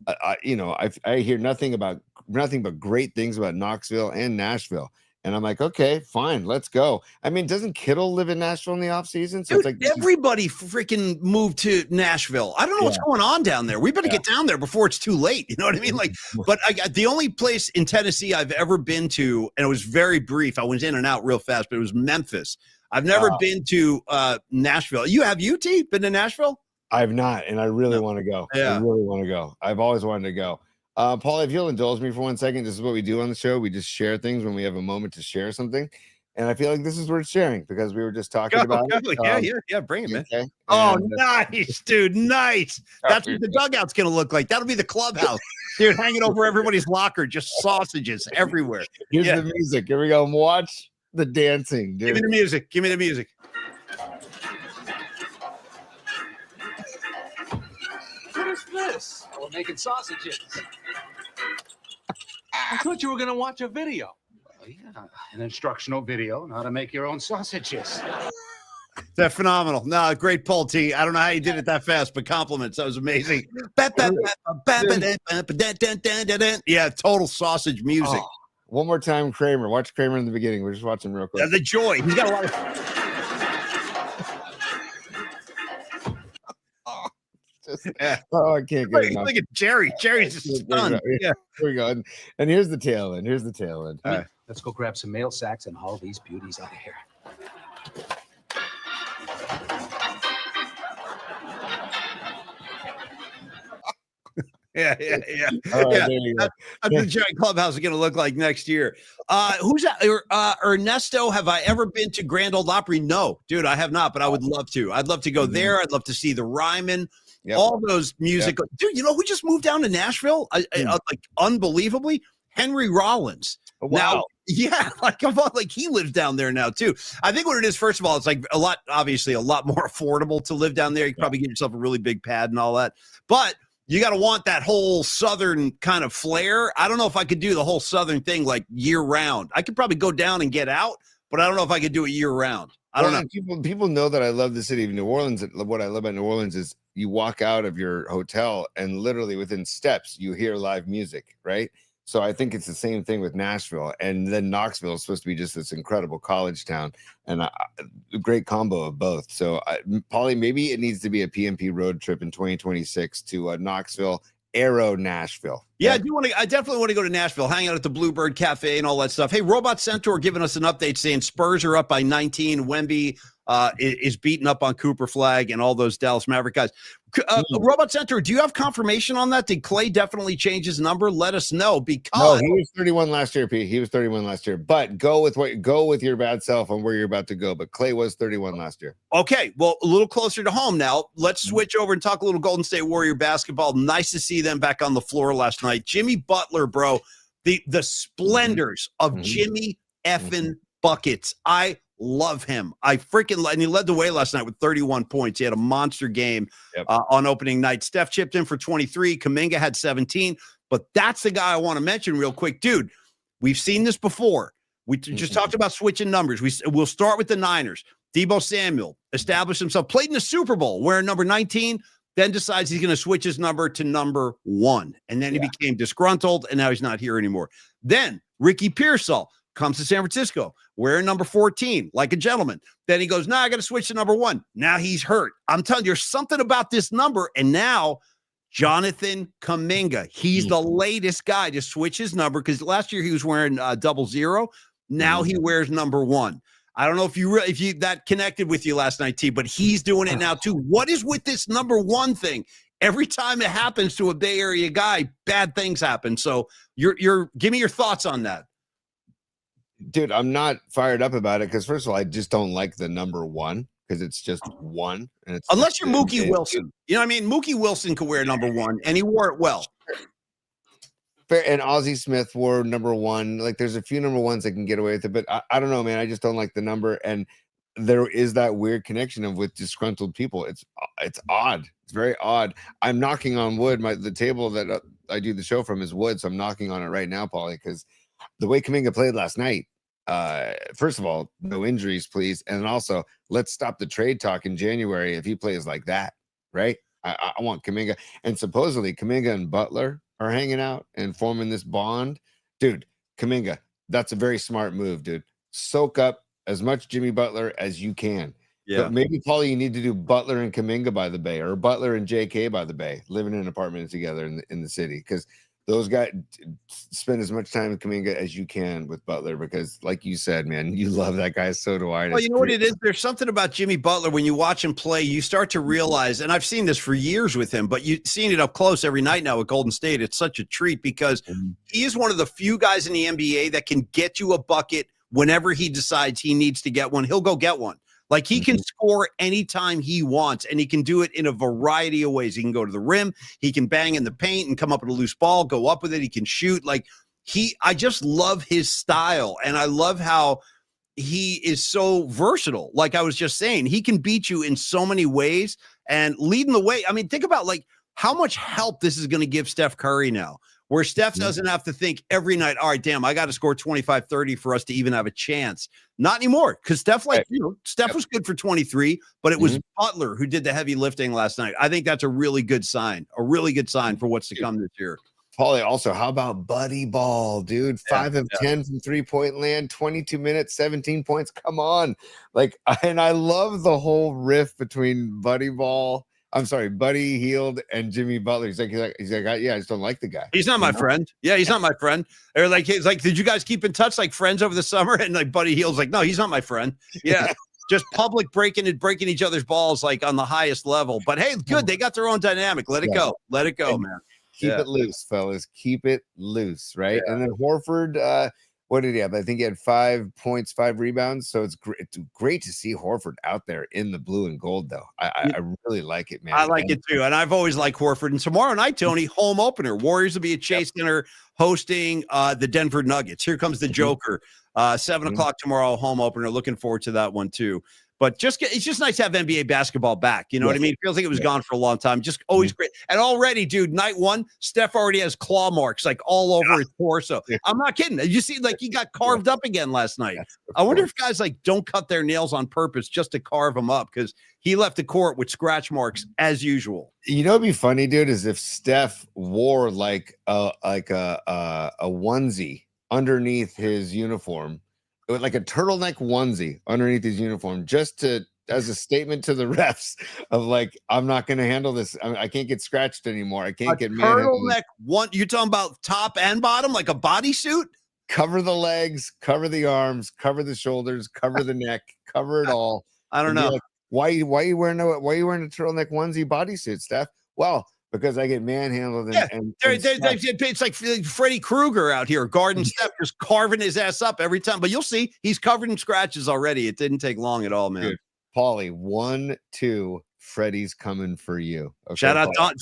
[SPEAKER 2] I hear nothing but great things about Knoxville and Nashville. And I'm like, okay, fine, let's go. I mean, doesn't Kittle live in Nashville in the off season? So
[SPEAKER 1] dude,
[SPEAKER 2] it's like
[SPEAKER 1] everybody freaking moved to Nashville. I don't know what's going on down there. We better get down there before it's too late. You know what I mean? Like, but the only place in Tennessee I've ever been to, and it was very brief. I was in and out real fast, but it was Memphis. I've never been to Nashville. You T been to Nashville?
[SPEAKER 2] I've not, and I really want to go.
[SPEAKER 1] Yeah.
[SPEAKER 2] I really want to go. I've always wanted to go. Paul, if you'll indulge me for 1 second, this is what we do on the show. We just share things when we have a moment to share something. And I feel like this is worth sharing because we were just talking about it.
[SPEAKER 1] Yeah, bring it, man.
[SPEAKER 2] Okay.
[SPEAKER 1] Oh, nice, dude, nice. That's what the dugout's going to look like. That'll be the clubhouse. Dude, hanging over everybody's locker, just sausages everywhere.
[SPEAKER 2] Here's the music. Here we go. Watch the dancing, dude.
[SPEAKER 1] Give me the music. Give me the music.
[SPEAKER 6] What is this? We're making sausages. I thought you were going to watch a video.
[SPEAKER 7] Yeah, an instructional video on how to make your own sausages.
[SPEAKER 1] That's phenomenal. No, great pull, T. I don't know how you did it that fast, but compliments. That was amazing. Yeah, total sausage music.
[SPEAKER 2] One more time, Kramer. Watch Kramer in the beginning. We're just watching real quick.
[SPEAKER 1] The joy. He's got a lot of...
[SPEAKER 2] Oh, I can't get enough.
[SPEAKER 1] Look at Jerry. Jerry's just stunned. Yeah.
[SPEAKER 2] Here we go. And here's the tail end.
[SPEAKER 7] All right, let's go grab some mail sacks and haul these beauties out of here.
[SPEAKER 1] Yeah.
[SPEAKER 2] Right,
[SPEAKER 1] That's what the giant clubhouse is going to look like next year. Who's that? Ernesto, have I ever been to Grand Ole Opry? No, dude, I have not, but I would love to. I'd love to go there. I'd love to see the Ryman. Yep. All those music, dude. You know who just moved down to Nashville? Like unbelievably, Henry Rollins.
[SPEAKER 2] Oh, wow.
[SPEAKER 1] Now, yeah, like he lives down there now too. I think what it is, first of all, it's like obviously a lot more affordable to live down there. You can probably get yourself a really big pad and all that, but you got to want that whole Southern kind of flair. I don't know if I could do the whole Southern thing like year round. I could probably go down and get out, but I don't know if I could do it year round. I don't know.
[SPEAKER 2] People know that I love the city of New Orleans. What I love about New Orleans is you walk out of your hotel and literally within steps you hear live music, right? So I think it's the same thing with Nashville. And then Knoxville is supposed to be just this incredible college town and a great combo of both. So Paulie, maybe it needs to be a PMP road trip in 2026 to Knoxville, Aero, Nashville.
[SPEAKER 1] Yeah, I definitely want to go to Nashville, hang out at the Bluebird Cafe and all that stuff. Hey, Robot Centaur giving us an update saying Spurs are up by 19. Wemby is beating up on Cooper Flag and all those Dallas Maverick guys. Robot Centaur, do you have confirmation on that? Did Clay definitely change his number? Let us know, because
[SPEAKER 2] he was 31 last year, Pete. He was 31 last year. But go with your bad self on where you're about to go. But Clay was 31 last year.
[SPEAKER 1] Okay, well, a little closer to home now. Let's switch over and talk a little Golden State Warrior basketball. Nice to see them back on the floor last night. Jimmy Butler, bro, the splendors of Jimmy effing buckets. I love him. And he led the way last night with 31 points. He had a monster game on opening night. Steph chipped in for 23. Kuminga had 17. But that's the guy I want to mention real quick. Dude, we've seen this before. We just talked about switching numbers. We'll start with the Niners. Deebo Samuel established himself, played in the Super Bowl, wearing number 19. then decides he's going to switch his number to number 1. And then he became disgruntled, and now he's not here anymore. Then Ricky Pearsall comes to San Francisco wearing number 14, like a gentleman. Then he goes, I got to switch to number 1. Now he's hurt. I'm telling you, there's something about this number. And now Jonathan Kuminga, he's the latest guy to switch his number because last year he was wearing 00. Now he wears number 1. I don't know if you that connected with you last night, T, but he's doing it now too. What is with this number 1 thing? Every time it happens to a Bay Area guy, bad things happen. So give me your thoughts on that.
[SPEAKER 2] Dude, I'm not fired up about it because first of all, I just don't like the number 1 because it's just 1. And it's
[SPEAKER 1] unless you're Mookie Wilson. You know what I mean? Mookie Wilson could wear number 1, and he wore it well.
[SPEAKER 2] Fair, and Ozzie Smith wore number 1. Like there's a few number 1s that can get away with it, but I don't know, man. I just don't like the number, and there is that weird connection of with disgruntled people. It's odd. It's very odd. I'm knocking on wood. The table that I do the show from is wood, so I'm knocking on it right now, Paulie, because the way Kuminga played last night. First of all, no injuries, please, and also let's stop the trade talk in January if he plays like that, right? I want Kuminga, and supposedly Kuminga and Butler are hanging out and forming this bond. Dude, Kuminga, that's a very smart move, dude. Soak up as much Jimmy Butler as you can.
[SPEAKER 1] Yeah.
[SPEAKER 2] But maybe, Paulie, you need to do Butler and Kuminga by the Bay or Butler and JK by the Bay, living in an apartment together in the city. Because those guys spend as much time with Kuminga as you can with Butler, because like you said, man, you love that guy. So do I.
[SPEAKER 1] Well, you know what it is? There's something about Jimmy Butler when you watch him play, you start to realize, and I've seen this for years with him, but you've seen it up close every night now with Golden State. It's such a treat because he is one of the few guys in the NBA that can get you a bucket whenever he decides he needs to get one. He'll go get one. Like he can score anytime he wants, and he can do it in a variety of ways. He can go to the rim, he can bang in the paint and come up with a loose ball, go up with it. He can shoot. Like I just love his style, and I love how he is so versatile. Like I was just saying, he can beat you in so many ways and leading the way. I mean, think about like how much help this is going to give Steph Curry now, where Steph doesn't have to think every night, all right, damn, I got to score 25, 30 for us to even have a chance. Not anymore, because Steph, Steph was good for 23, but it was Butler who did the heavy lifting last night. I think that's a really good sign for what's to come this year.
[SPEAKER 2] Paulie, also, how about Buddy Ball, dude? 5 of 10 from three-point land, 22 minutes, 17 points. Come on. And I love the whole riff between Buddy Hield and Jimmy Butler. He's like, I just don't like the guy.
[SPEAKER 1] He's not my friend. Yeah, he's not my friend. Or he's like, did you guys keep in touch like friends over the summer? And like Buddy Hield's like, no, he's not my friend. Yeah. Just public breaking each other's balls like on the highest level. But hey, good. They got their own dynamic. Let it go. Let it go, man.
[SPEAKER 2] Keep it loose, fellas. Keep it loose, right? Yeah. And then Horford, what did he have? I think he had 5 points, 5 rebounds. So it's great to see Horford out there in the blue and gold, though. I really like it, man.
[SPEAKER 1] I like it too. And I've always liked Horford. And tomorrow night, Tony, home opener. Warriors will be at Chase Center hosting the Denver Nuggets. Here comes the Joker. 7 o'clock tomorrow, home opener. Looking forward to that one too. But it's just nice to have NBA basketball back. You know what I mean? It feels like it was gone for a long time. Just always great. And already, dude, night 1, Steph already has claw marks like all over his torso. I'm not kidding. You see, like he got carved up again last night. I wonder if guys like don't cut their nails on purpose just to carve them up, because he left the court with scratch marks as usual.
[SPEAKER 2] You know, what'd be funny, dude, is if Steph wore like a onesie underneath his uniform. Like a turtleneck onesie underneath his uniform, just as a statement to the refs of like, I'm not going to handle this. I can't get scratched anymore. I can't get
[SPEAKER 1] turtleneck one. You're talking about top and bottom, like a bodysuit.
[SPEAKER 2] Cover the legs, cover the arms, cover the shoulders, cover the neck, cover it all.
[SPEAKER 1] I don't know.
[SPEAKER 2] Like, why are you wearing a turtleneck onesie bodysuit, Steph? Well, because I get manhandled.
[SPEAKER 1] It's like Freddy Krueger out here, guarding Steph, just carving his ass up every time. But you'll see, he's covered in scratches already. It didn't take long at all, man.
[SPEAKER 2] Dude, Paulie, 1-2, Freddy's coming for you.
[SPEAKER 1] Okay, shout out Don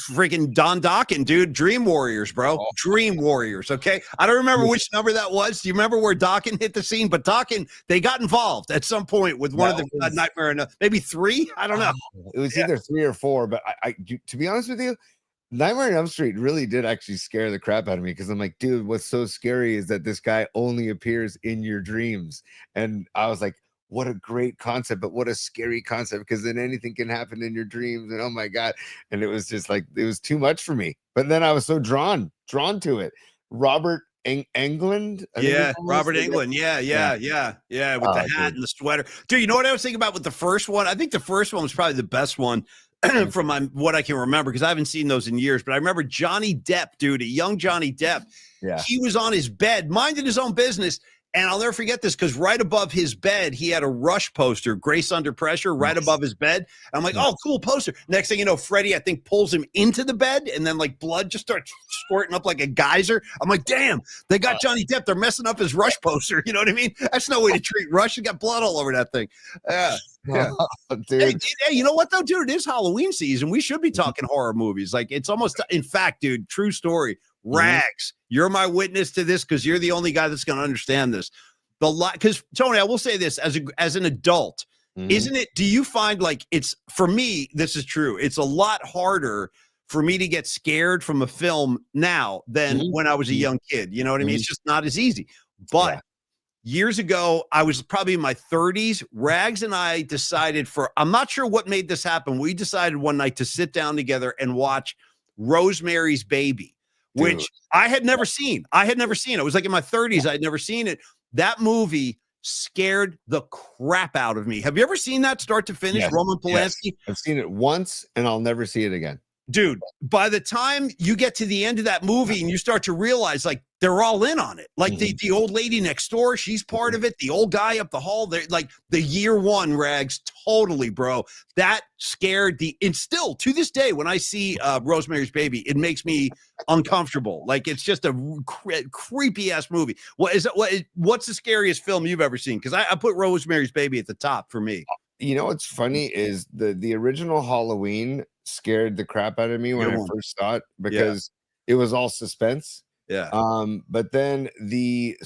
[SPEAKER 1] Dockin, dude. Dream Warriors, bro. Dream Warriors. Okay, I don't remember which number that was. Do you remember where Dockin hit the scene? But Dockin, they got involved at some point with one of the Nightmare, maybe 3. I don't know.
[SPEAKER 2] It was either 3 or 4. But I, to be honest with you, Nightmare on Elm Street really did actually scare the crap out of me, because I'm like, dude, what's so scary is that this guy only appears in your dreams. And I was like, what a great concept, but what a scary concept, because then anything can happen in your dreams. And oh my God. And it was just like, it was too much for me. But then I was so drawn to it. Robert Englund.
[SPEAKER 1] Yeah, Robert Englund. Yeah. With the hat and the sweater. Dude, you know what I was thinking about with the first one? I think the first one was probably the best one from what I can remember, because I haven't seen those in years. But I remember Johnny Depp, dude, a young Johnny Depp.
[SPEAKER 2] Yeah.
[SPEAKER 1] He was on his bed, minding his own business. And I'll never forget this, because right above his bed, he had a Rush poster, Grace Under Pressure, right above his bed. I'm like, oh, cool poster. Next thing you know, Freddie, I think, pulls him into the bed, and then like blood just starts squirting up like a geyser. I'm like, damn, they got Johnny Depp. They're messing up his Rush poster. You know what I mean? That's no way to treat Rush. You got blood all over that thing. Yeah.
[SPEAKER 2] Dude.
[SPEAKER 1] Hey, you know what though, dude? It is Halloween season. We should be talking horror movies. Like, it's almost, in fact, dude, true story. Rags, you're my witness to this, because you're the only guy that's going to understand this. Because Tony, I will say this as an adult, isn't it? Do you find like it's, for me, this is true. It's a lot harder for me to get scared from a film now than when I was a young kid. You know what I mean? It's just not as easy. But years ago, I was probably in my 30s. Rags and I decided I'm not sure what made this happen. We decided one night to sit down together and watch Rosemary's Baby, which I had never seen. It was like in my 30s. I had never seen it. That movie scared the crap out of me. Have you ever seen that start to finish?
[SPEAKER 2] Yes.
[SPEAKER 1] Roman Polanski?
[SPEAKER 2] Yes. I've seen it once, and I'll never see it again.
[SPEAKER 1] Dude, by the time you get to the end of that movie and you start to realize, like, they're all in on it. Like the old lady next door, she's part of it. The old guy up the hall, they're like the year one, Rags, totally, bro. That scared and still to this day, when I see Rosemary's Baby, it makes me uncomfortable. Like, it's just a creepy ass movie. What's the scariest film you've ever seen? Because I put Rosemary's Baby at the top for me.
[SPEAKER 2] You know what's funny is the original Halloween scared the crap out of me when I first saw it, because it was all suspense.
[SPEAKER 1] Yeah.
[SPEAKER 2] But then the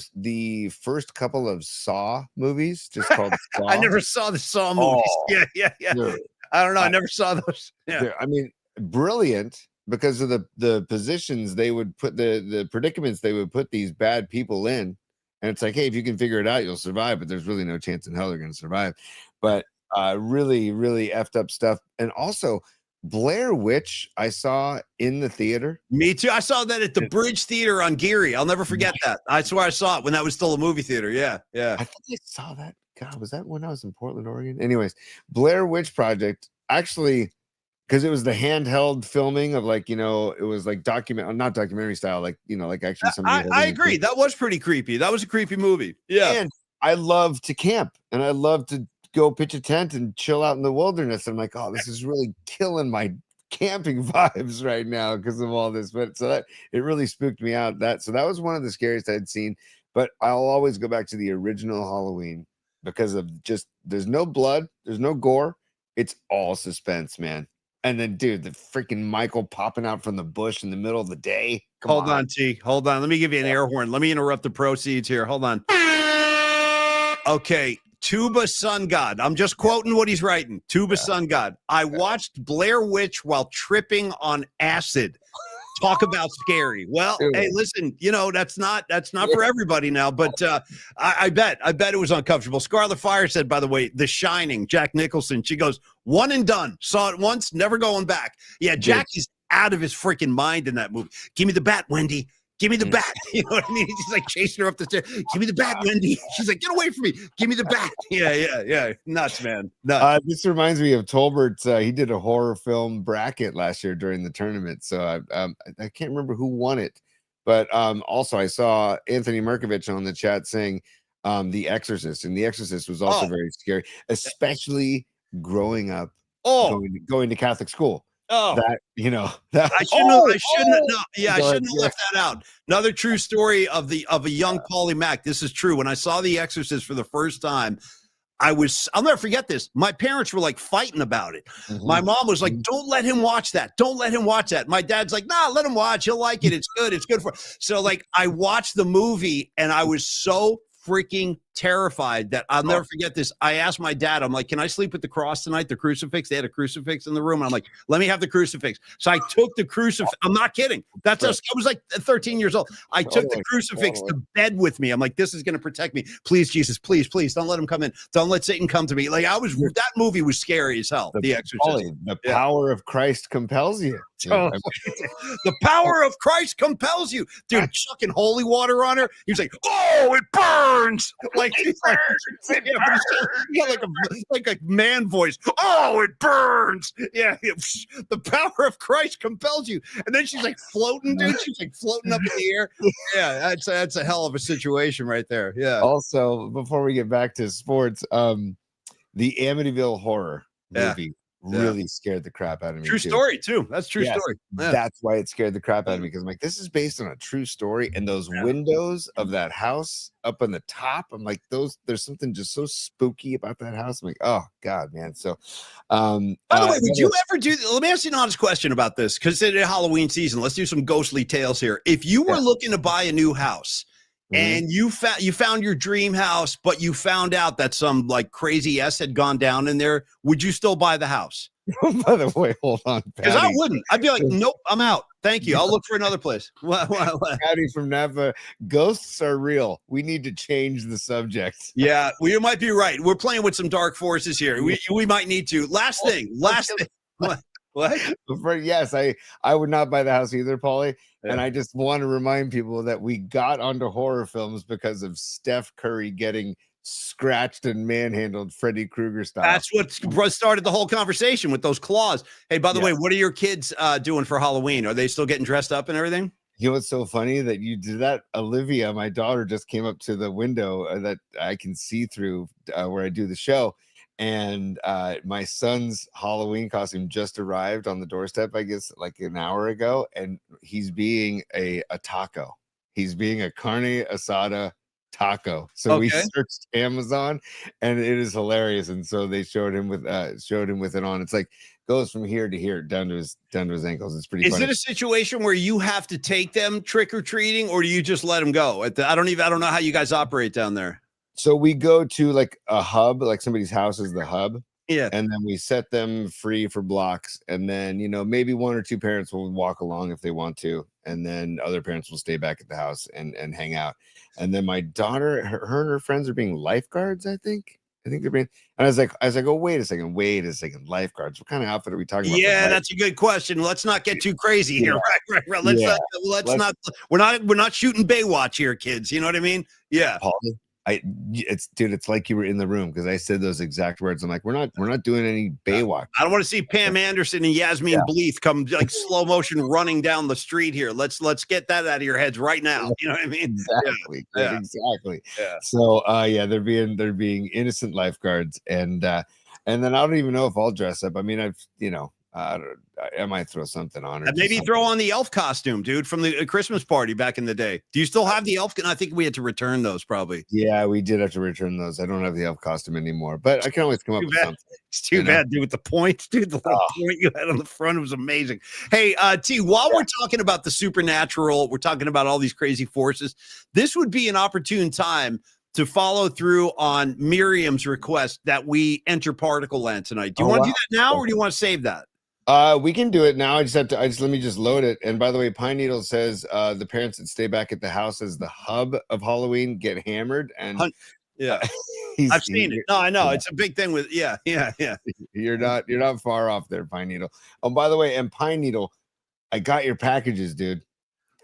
[SPEAKER 2] first couple of Saw movies, just called Saw.
[SPEAKER 1] I never saw the Saw movies. Yeah.
[SPEAKER 2] Dude,
[SPEAKER 1] I don't know. I never saw those. Yeah.
[SPEAKER 2] I mean, brilliant, because of the positions they would put, the predicaments they would put these bad people in. And it's like, hey, if you can figure it out, you'll survive. But there's really no chance in hell they're going to survive. But really, really effed up stuff. And also, Blair Witch, I saw in the theater.
[SPEAKER 1] Me too. I saw that at the Bridge Theater on Geary. I'll never forget that. I swear I saw it when that was still a movie theater. Yeah.
[SPEAKER 2] I think I saw that. God, was that when I was in Portland, Oregon? Anyways, Blair Witch Project, actually, because it was the handheld filming of, like, you know, it was like not documentary style, like, you know, like actually somebody.
[SPEAKER 1] I agree. That was pretty creepy. That was a creepy movie. Yeah.
[SPEAKER 2] And I love to camp, and I love to go pitch a tent and chill out in the wilderness. I'm like, oh, this is really killing my camping vibes right now because of all this. But so that it really spooked me out. That was one of the scariest I'd seen. But I'll always go back to the original Halloween, because of just, there's no blood, there's no gore, it's all suspense, man. And then, dude, the freaking Michael popping out from the bush in the middle of the day.
[SPEAKER 1] Hold on, T. Hold on. Let me give you an air horn. Let me interrupt the proceeds here. Hold on. Okay. Tuba Sun God. I'm just quoting what he's writing. Tuba Sun God. I watched Blair Witch while tripping on acid. Talk about scary. Well, hey, listen, you know, that's not for everybody now, but I bet it was uncomfortable. Scarlet Fire said, by the way, The Shining, Jack Nicholson, she goes, one and done. Saw it once, never going back. Yeah, Jack is out of his freaking mind in that movie. Give me the bat, Wendy. Give me the bat. You know what I mean? He's like chasing her up the stairs. Give me the bat, Wendy. She's like, get away from me. Give me the bat. Yeah. Nuts, man. Nuts.
[SPEAKER 2] This reminds me of Tolbert. He did a horror film bracket last year during the tournament. So I can't remember who won it. But also I saw Anthony Merkovich on the chat saying The Exorcist. And The Exorcist was also very scary, especially growing up, going to Catholic school. That, you know, that
[SPEAKER 1] I shouldn't have left that out. Another true story of a young Paulie Mack. This is true. When I saw The Exorcist for the first time, I'll never forget this. My parents were like fighting about it. My mom was like, don't let him watch that. Don't let him watch that. My dad's like, nah, let him watch. He'll like it. It's good. It's good for. So like, I watched the movie and I was so freaking terrified that I'll never forget this. I asked my dad, I'm like, can I sleep with the cross tonight? The crucifix. They had a crucifix in the room. And I'm like, let me have the crucifix. So I took the crucifix. I'm not kidding. I was like 13 years old. I took the crucifix to bed with me. I'm like, this is going to protect me. Please, Jesus, please, please don't let him come in. Don't let Satan come to me. Like that movie was scary as hell. The Exorcist.
[SPEAKER 2] The power of Christ compels you.
[SPEAKER 1] The power of Christ compels you, dude. Chucking holy water on her. He was like, "Oh, it burns!" Like he got like a man voice. Oh, it burns! Yeah, the power of Christ compels you. And then she's like floating, dude. She's like floating up in the air. Yeah, that's a hell of a situation right there. Yeah.
[SPEAKER 2] Also, before we get back to sports, the Amityville Horror movie really scared the crap out of me.
[SPEAKER 1] True story too. That's true story. Yeah.
[SPEAKER 2] That's why it scared the crap out of me, because I'm like, this is based on a true story, and those windows of that house up on the top, I'm like, there's something just so spooky about that house. I'm like, oh god, man. So
[SPEAKER 1] by the way, would you ever do, let me ask you an honest question about this, because it's Halloween season. Let's do some ghostly tales here. If you were looking to buy a new house, and you found your dream house, but you found out that some like crazy S had gone down in there, would you still buy the house?
[SPEAKER 2] By the way, hold on,
[SPEAKER 1] because I wouldn't. I'd be like, nope, I'm out. Thank you. I'll look for another place. What?
[SPEAKER 2] Patty from Napa, ghosts are real. We need to change the subject.
[SPEAKER 1] Yeah, you might be right. We're playing with some dark forces here. We might need to. Last thing. What?
[SPEAKER 2] Yes, I would not buy the house either, Paulie. And I just want to remind people that we got onto horror films because of Steph Curry getting scratched and manhandled Freddy Krueger style.
[SPEAKER 1] That's what started the whole conversation with those claws. Hey, by the way, what are your kids doing for Halloween? Are they still getting dressed up and everything?
[SPEAKER 2] You know what's so funny that you did that? Olivia, my daughter, just came up to the window that I can see through where I do the show. And my son's Halloween costume just arrived on the doorstep, I guess, like an hour ago. And he's being a taco. He's being a carne asada taco. So we searched Amazon, and it is hilarious. And so they showed him with it on. It's like goes from here to here down to his ankles. It's pretty funny.
[SPEAKER 1] Is it a situation where you have to take them trick-or-treating, or do you just let them go? I don't know how you guys operate down there.
[SPEAKER 2] So we go to like a hub, like somebody's house is the hub.
[SPEAKER 1] Yeah.
[SPEAKER 2] And then we set them free for blocks. And then, maybe one or two parents will walk along if they want to. And then other parents will stay back at the house and hang out. And then my daughter, her and her friends are being lifeguards, I think they're being. And I was like, oh, wait a second, lifeguards. What kind of outfit are we talking about?
[SPEAKER 1] Yeah, that's a good question. Let's not get too crazy here. Right. Let's not. We're not shooting Baywatch here, kids. You know what I mean? Yeah.
[SPEAKER 2] Paulie, it's like you were in the room, because I said those exact words. I'm like, we're not doing any Baywatch.
[SPEAKER 1] I don't want to see Pam Anderson and Yasmin Bleeth come like slow motion running down the street here. Let's get that out of your heads right now. You know what I mean?
[SPEAKER 2] Exactly. Yeah. Exactly. Yeah. So they're being innocent lifeguards, and then I don't even know if I'll dress up. I mean, I might throw something on.
[SPEAKER 1] And maybe throw on the elf costume, dude, from the Christmas party back in the day. Do you still have the elf? I think we had to return those probably.
[SPEAKER 2] Yeah, we did have to return those. I don't have the elf costume anymore, but I can always come up with something.
[SPEAKER 1] It's too bad, dude, with the points, dude. The little point you had on the front was amazing. Hey, T, while we're talking about the supernatural, we're talking about all these crazy forces. This would be an opportune time to follow through on Miriam's request that we enter Particle Land tonight. Do you want to do that now, or do you want to save that?
[SPEAKER 2] We can do it now. Let me just load it. And by the way, Pine Needle says the parents that stay back at the house as the hub of Halloween get hammered. And
[SPEAKER 1] I've seen it. No, I know it's a big thing with yeah.
[SPEAKER 2] You're not far off there, Pine Needle. Oh, by the way, and Pine Needle, I got your packages, dude.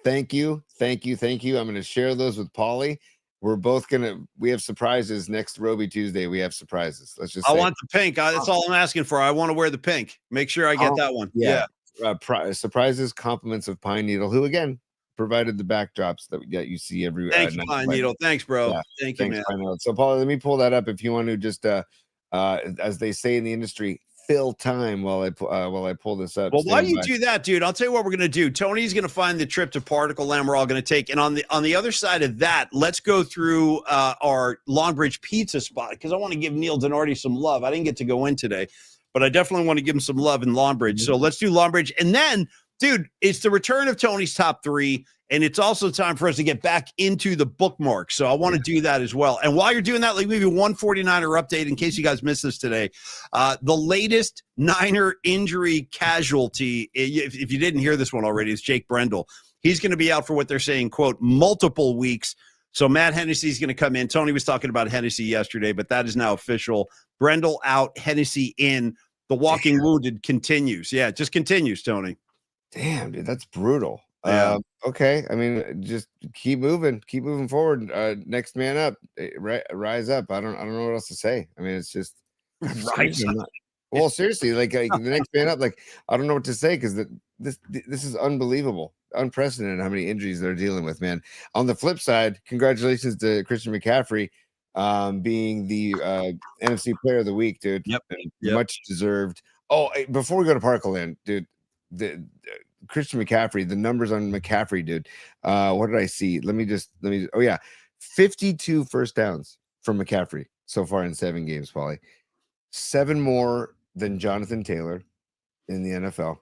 [SPEAKER 2] Thank you. I'm going to share those with Paulie. We're both we have surprises next Roby Tuesday. We have surprises.
[SPEAKER 1] I want the pink. That's all I'm asking for. I want to wear the pink. Make sure I get that one.
[SPEAKER 2] Yeah. Surprises, compliments of Pine Needle, who again provided the backdrops that you see every.
[SPEAKER 1] Thanks, Pine Needle. Thanks, bro. Yeah. Thanks, man.
[SPEAKER 2] Pine Needle. So, Paul, let me pull that up if you want to just, as they say in the industry, fill time while I pull this up.
[SPEAKER 1] Well, why do you do that, dude? I'll tell you what we're gonna do. Tony's gonna find the trip to Particle Land we're all gonna take, and on the other side of that, let's go through our Longbridge pizza spot, because I want to give Neil Denardi some love. I didn't get to go in today, but I definitely want to give him some love in Longbridge. So let's do Longbridge, and then Dude, it's the return of Tony's top 3, and it's also time for us to get back into the bookmarks. So I want to do that as well. And while you're doing that, like maybe 149er update in case you guys missed this today. The latest Niner injury casualty, if you didn't hear this one already, is Jake Brendel. He's going to be out for what they're saying, quote, multiple weeks. So Matt Hennessy's going to come in. Tony was talking about Hennessy yesterday, but that is now official. Brendel out, Hennessy in. The walking wounded continues. Yeah, it just continues, Tony.
[SPEAKER 2] Damn, dude, that's brutal.
[SPEAKER 1] Yeah.
[SPEAKER 2] Okay. I mean, just keep moving forward. Next man up, rise up. I don't know what else to say. I mean, it's just
[SPEAKER 1] Rise up.
[SPEAKER 2] well, seriously, like the next man up. Like, I don't know what to say because this is unbelievable, unprecedented how many injuries they're dealing with, man. On the flip side, congratulations to Christian McCaffrey being the NFC Player of the Week, dude.
[SPEAKER 1] Yep.
[SPEAKER 2] Much deserved. Oh, before we go to Parkland, dude. The Christian McCaffrey, the numbers on McCaffrey, dude. What did I see? Let me oh yeah, 52 first downs from McCaffrey so far in 7 games, Paulie. 7 more than Jonathan Taylor in the NFL.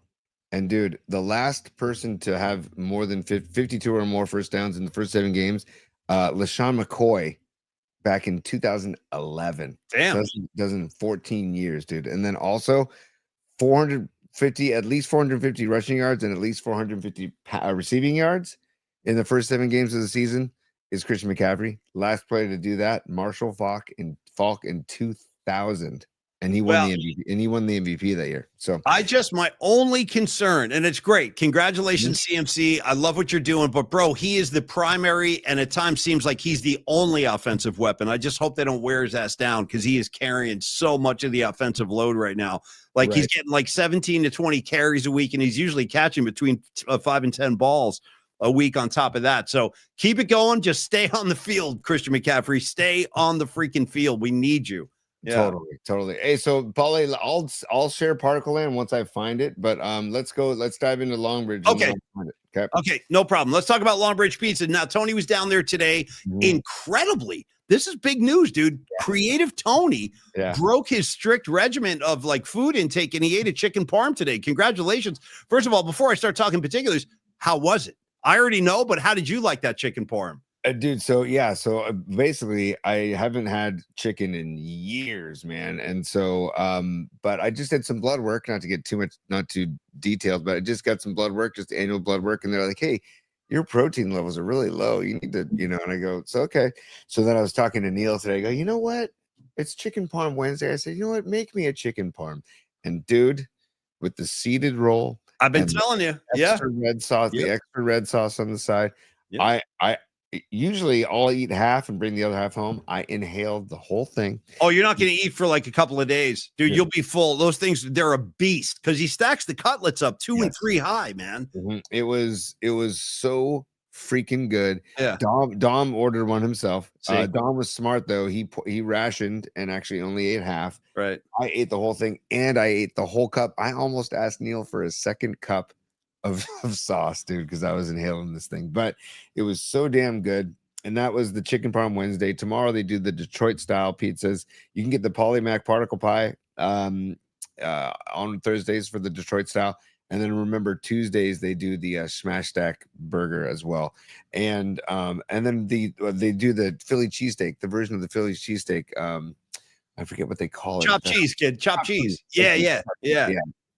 [SPEAKER 2] And dude, the last person to have more than 52 or more first downs in the first 7 games, LaShawn McCoy back in 2011.
[SPEAKER 1] Damn.
[SPEAKER 2] So that's 14 years, dude. And then also at least 450 rushing yards and at least 450 receiving yards in the first 7 games of the season is Christian McCaffrey. Last player to do that, Marshall Faulk in 2000, and he won the MVP. And he won the MVP that year. So
[SPEAKER 1] my only concern, and it's great. Congratulations, CMC. I love what you're doing, but bro, he is the primary, and at times seems like he's the only offensive weapon. I just hope they don't wear his ass down because he is carrying so much of the offensive load right now. Like he's getting like 17 to 20 carries a week, and he's usually catching between 5 and 10 balls a week on top of that. So keep it going. Just stay on the field, Christian McCaffrey. Stay on the freaking field. We need you. Yeah.
[SPEAKER 2] Totally. Hey, so Paulie, I'll share Particle Land once I find it, but let's dive into Longbridge.
[SPEAKER 1] Okay.
[SPEAKER 2] Okay,
[SPEAKER 1] no problem. Let's talk about Longbridge Pizza. Now, Tony was down there today. Incredibly, this is big news, dude. Creative Tony broke his strict regimen of like food intake, and he ate a chicken parm today. Congratulations. First of all, before I start talking particulars, how was it? I already know, but how did you like that chicken parm?
[SPEAKER 2] Dude, so basically I haven't had chicken in years, man. And so but I just did some blood work, not too detailed, but I just got some blood work, just annual blood work, and they're like, hey, your protein levels are really low, you need to, and I go, it's okay. So then I was talking to Neil today. I go, you know what, it's chicken parm Wednesday. I said, you know what, make me a chicken parm. And dude, with the seeded roll,
[SPEAKER 1] I've been telling you,
[SPEAKER 2] extra red sauce, the extra red sauce on the side, I usually I'll eat half and bring the other half home. I inhaled the whole thing.
[SPEAKER 1] Oh, you're not going to eat for like a couple of days, dude. You'll be full. Those things, they're a beast because he stacks the cutlets up 2 and 3 high, man.
[SPEAKER 2] It was so freaking good.
[SPEAKER 1] Yeah.
[SPEAKER 2] Dom ordered one himself. Dom was smart though. He rationed and actually only ate half.
[SPEAKER 1] Right.
[SPEAKER 2] I ate the whole thing and I ate the whole cup. I almost asked Neil for a second cup of sauce, dude, because I was inhaling this thing, but it was so damn good. And that was the chicken parm Wednesday. Tomorrow they do the Detroit style pizzas. You can get the Polymac particle pie on Thursdays for the Detroit style, and then remember Tuesdays they do the smash stack burger as well. And then they do the Philly cheesesteak, the version of the Philly cheesesteak. I forget what they call it.
[SPEAKER 1] Chopped cheese, kid. Chopped cheese. Yeah.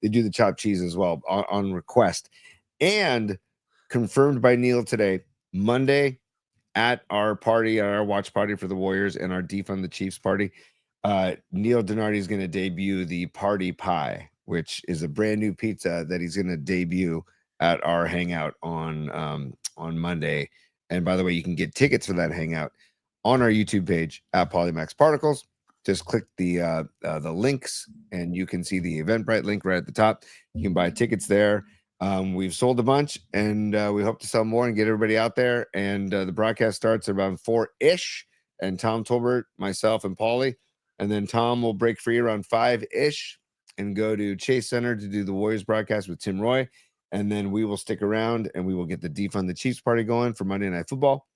[SPEAKER 2] They do the chopped cheese as well on request. And confirmed by Neil today, Monday at our watch party for the Warriors and our Defund the Chiefs party, Neil Donardi is going to debut the party pie, which is a brand new pizza that he's going to debut at our hangout on Monday. And by the way, you can get tickets for that hangout on our YouTube page at Polymax Particles. Just click the links and you can see the Eventbrite link right at the top. You can buy tickets there. We've sold a bunch and we hope to sell more and get everybody out there. And the broadcast starts around 4-ish. And Tom Tolbert, myself, and Paulie. And then Tom will break free around 5-ish and go to Chase Center to do the Warriors broadcast with Tim Roy. And then we will stick around and we will get the Defund the Chiefs party going for Monday Night Football.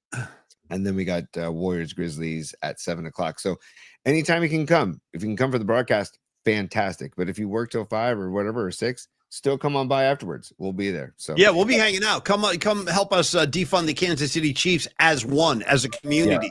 [SPEAKER 2] And then we got Warriors Grizzlies at 7:00. So anytime you can come, if you can come for the broadcast, fantastic. But if you work till 5 or whatever, or 6, still come on by afterwards. We'll be there. So
[SPEAKER 1] Yeah, we'll be hanging out. Come on, come help us defund the Kansas City Chiefs as a community.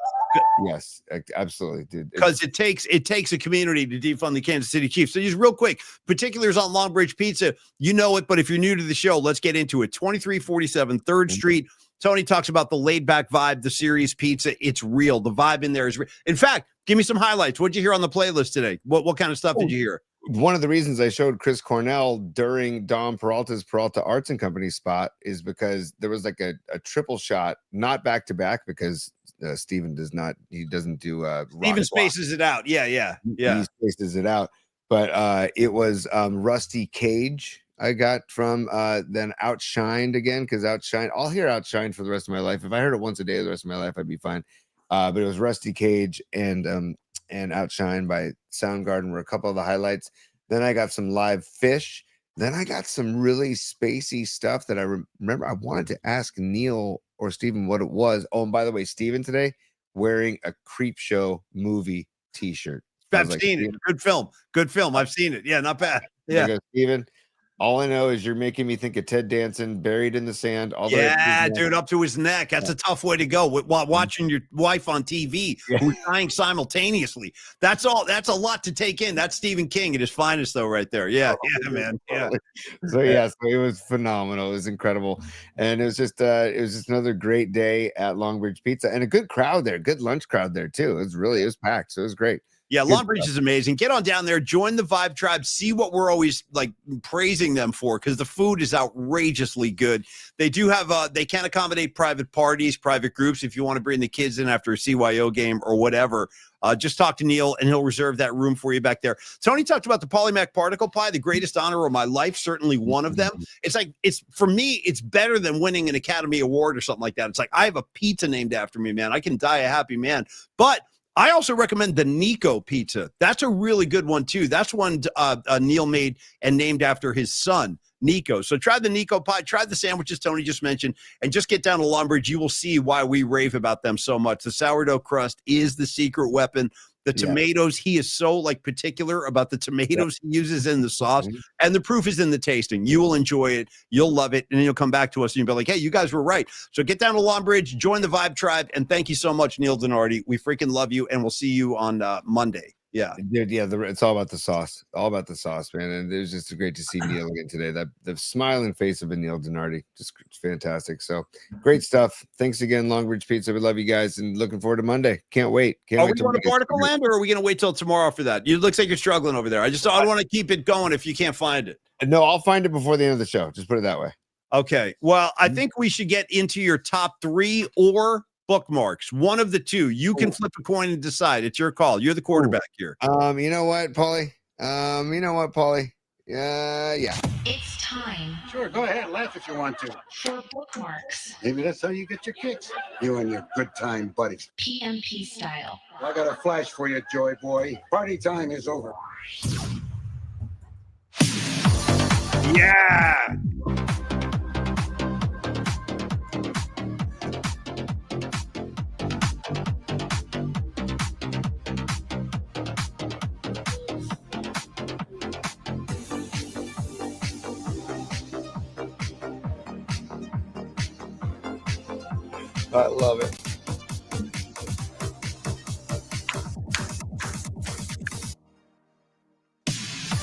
[SPEAKER 2] Yes, absolutely, dude.
[SPEAKER 1] Because it takes a community to defund the Kansas City Chiefs. So just real quick, particulars on Longbridge Pizza. You know it, but if you're new to the show, let's get into it. 2347 3rd Street. Tony talks about the laid-back vibe, the serious pizza. It's real. The vibe in there is real. In fact, give me some highlights. What'd you hear on the playlist today? What kind of stuff did you hear?
[SPEAKER 2] One of the reasons I showed Chris Cornell during Dom Peralta's Peralta Arts and Company spot is because there was like a triple shot, not back to back, because Steven doesn't do
[SPEAKER 1] Steven spaces it out. Yeah.
[SPEAKER 2] He spaces it out. But it was Rusty Cage I got from then Outshined again, because I'll hear Outshined for the rest of my life. If I heard it once a day the rest of my life, I'd be fine. But it was Rusty Cage and Outshined by Soundgarden were a couple of the highlights. Then I got some live Fish. Then I got some really spacey stuff that I remember. I wanted to ask Neil or Steven what it was. Oh, and by the way, Steven today wearing a Creep Show movie t-shirt.
[SPEAKER 1] I've seen it. Good film. I've seen it. Yeah, not bad. Yeah.
[SPEAKER 2] Steven, all I know is you're making me think of Ted Danson buried in the sand.
[SPEAKER 1] Dude, up to his neck. That's a tough way to go while watching your wife on TV who's dying simultaneously. That's all. That's a lot to take in. That's Stephen King at his finest, though, right there. Yeah, man. Yeah.
[SPEAKER 2] So it was phenomenal. It was incredible, and it was just another great day at Longbridge Pizza, and a good crowd there, good lunch crowd there too. It was packed, so it was great.
[SPEAKER 1] Yeah, Longbridge is amazing. Get on down there, join the Vibe Tribe, see what we're always like praising them for, because the food is outrageously good. They do have they can accommodate private parties, private groups. If you want to bring the kids in after a CYO game or whatever, just talk to Neil and he'll reserve that room for you back there. Tony talked about the Polymac particle pie, the greatest honor of my life, certainly one of them. It's for me, it's better than winning an Academy Award or something like that. It's like I have a pizza named after me, man. I can die a happy man. But I also recommend the Nico pizza. That's a really good one, too. That's one Neil made and named after his son, Nico. So try the Nico pie, try the sandwiches Tony just mentioned, and just get down to Longbridge. You will see why we rave about them so much. The sourdough crust is the secret weapon. The tomatoes, he is so particular about the tomatoes he uses in the sauce. And the proof is in the tasting. You will enjoy it. You'll love it. And then you'll come back to us and you'll be like, hey, you guys were right. So get down to Longbridge, join the Vibe Tribe. And thank you so much, Neil Donardi. We freaking love you. And we'll see you on Monday. Yeah.
[SPEAKER 2] Dude, it's all about the sauce. All about the sauce, man. And it was just great to see Neil again today. The smiling face of a Neil Donardi, just fantastic. So great stuff. Thanks again, Longbridge Pizza. We love you guys and looking forward to Monday. Can't wait.
[SPEAKER 1] Are we going to Particle Land, or are we going to wait till tomorrow for that? It looks like you're struggling over there. I don't want to keep it going if you can't find it.
[SPEAKER 2] No, I'll find it before the end of the show. Just put it that way.
[SPEAKER 1] Okay. Well, I think we should get into your top 3 or Bookmarks. One of the two. You can flip a coin and decide. It's your call. You're the quarterback here.
[SPEAKER 2] You know what, Paulie? Yeah.
[SPEAKER 8] It's time.
[SPEAKER 7] Sure, go ahead, laugh if you want to.
[SPEAKER 8] For Bookmarks.
[SPEAKER 7] Maybe that's how you get your kicks. You and your good time buddies.
[SPEAKER 8] PMP style.
[SPEAKER 7] I got a flash for you, Joy Boy. Party time is over.
[SPEAKER 1] Yeah.
[SPEAKER 2] I love it.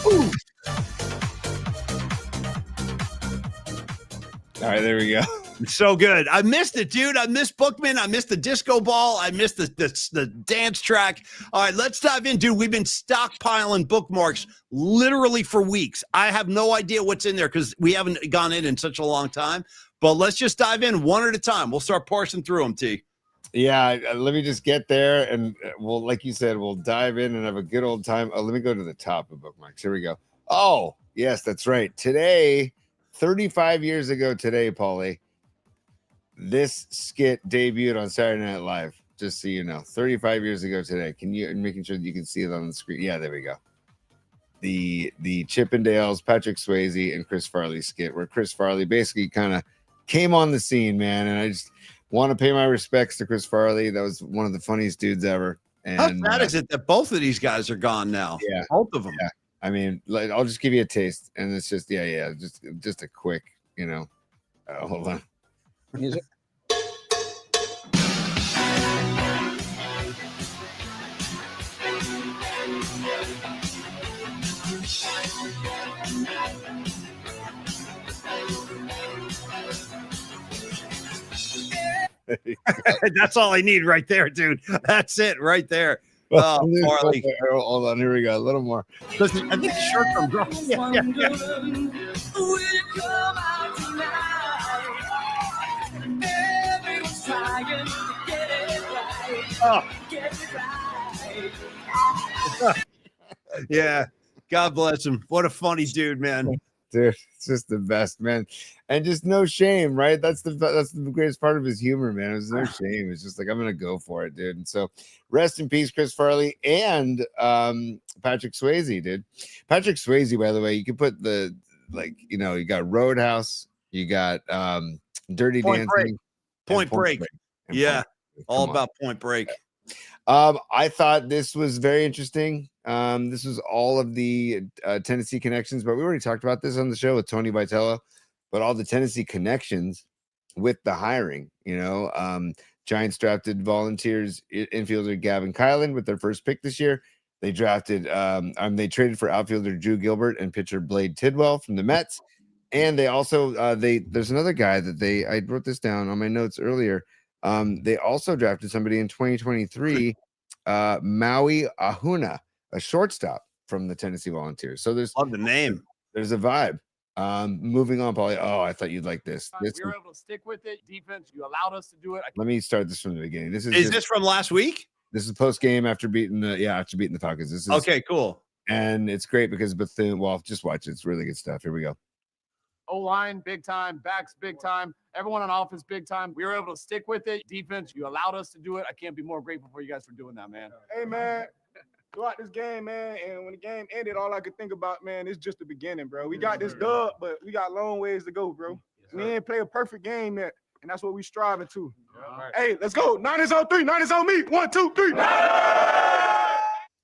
[SPEAKER 2] Ooh. All right, there we go.
[SPEAKER 1] So good. I missed it, dude. I missed Bookman. I missed the disco ball. I missed the dance track. All right, let's dive in, dude. We've been stockpiling bookmarks literally for weeks. I have no idea what's in there because we haven't gone in such a long time. But let's just dive in one at a time. We'll start parsing through them, T.
[SPEAKER 2] Yeah, let me just get there, and we'll, like you said, we'll dive in and have a good old time. Let me go to the top of Bookmarks. Here we go. Oh, yes, that's right. Today, 35 years ago today, Paulie, this skit debuted on Saturday Night Live, just so you know. 35 years ago today. Making sure that you can see it on the screen. Yeah, there we go. The Chippendales, Patrick Swayze, and Chris Farley skit, where Chris Farley basically kind of came on the scene, man. And I just want to pay my respects to Chris Farley. That was one of the funniest dudes ever. And
[SPEAKER 1] how sad is it that both of these guys are gone now?
[SPEAKER 2] Yeah.
[SPEAKER 1] Both of them.
[SPEAKER 2] I mean, like, I'll just give you a taste, and it's just just a quick, hold on.
[SPEAKER 9] Music.
[SPEAKER 1] That's all I need right there, dude. That's it right there.
[SPEAKER 2] Well,
[SPEAKER 1] Farley.
[SPEAKER 2] Hold on, here we go. A little more.
[SPEAKER 1] Listen, I think the shirt comes off. Yeah. Oh. Yeah. God bless him. What a funny dude, man.
[SPEAKER 2] Dude, it's just the best, man. And just no shame, right? That's the greatest part of his humor, man. There's no shame. It's just like, I'm gonna go for it, dude. And so rest in peace, Chris Farley and Patrick Swayze, dude. Patrick Swayze, by the way, you can put you got Roadhouse, you got Dirty Dancing,
[SPEAKER 1] Point Break. Yeah, all about Point Break.
[SPEAKER 2] I thought this was very interesting. This was all of the Tennessee connections, but we already talked about this on the show with Tony Vitello, but all the Tennessee connections with the hiring, Giants drafted Volunteers infielder Gavin Kylan with their first pick this year. They drafted, they traded for outfielder Drew Gilbert and pitcher Blade Tidwell from the Mets. And they also, there's another guy that I wrote this down on my notes earlier. They also drafted somebody in 2023, Maui Ahuna, a shortstop from the Tennessee Volunteers. So
[SPEAKER 1] love the name.
[SPEAKER 2] There's a vibe. Moving on, Paulie. Oh, I thought you'd like this.
[SPEAKER 6] We were able to stick with it. Defense, you allowed us to do it.
[SPEAKER 2] Let me start this from the beginning. Is
[SPEAKER 1] this from last week?
[SPEAKER 2] This is post game after beating the Falcons. This is
[SPEAKER 1] okay, cool.
[SPEAKER 2] And it's great because Bethune. Well, just watch it. It's really good stuff. Here we go.
[SPEAKER 6] O-line, big time. Backs, big time. Everyone on offense, big time. We were able to stick with it. Defense, you allowed us to do it. I can't be more grateful for you guys for doing that, man.
[SPEAKER 10] Hey, man. Throughout this game, man, and when the game ended, all I could think about, man, it's just the beginning, bro. We got this dub, but we got long ways to go, bro. We ain't play a perfect game yet, and that's what we striving to.
[SPEAKER 6] Right.
[SPEAKER 10] Hey, let's go. 9 on 3. 9 on me. 1, 2, 3.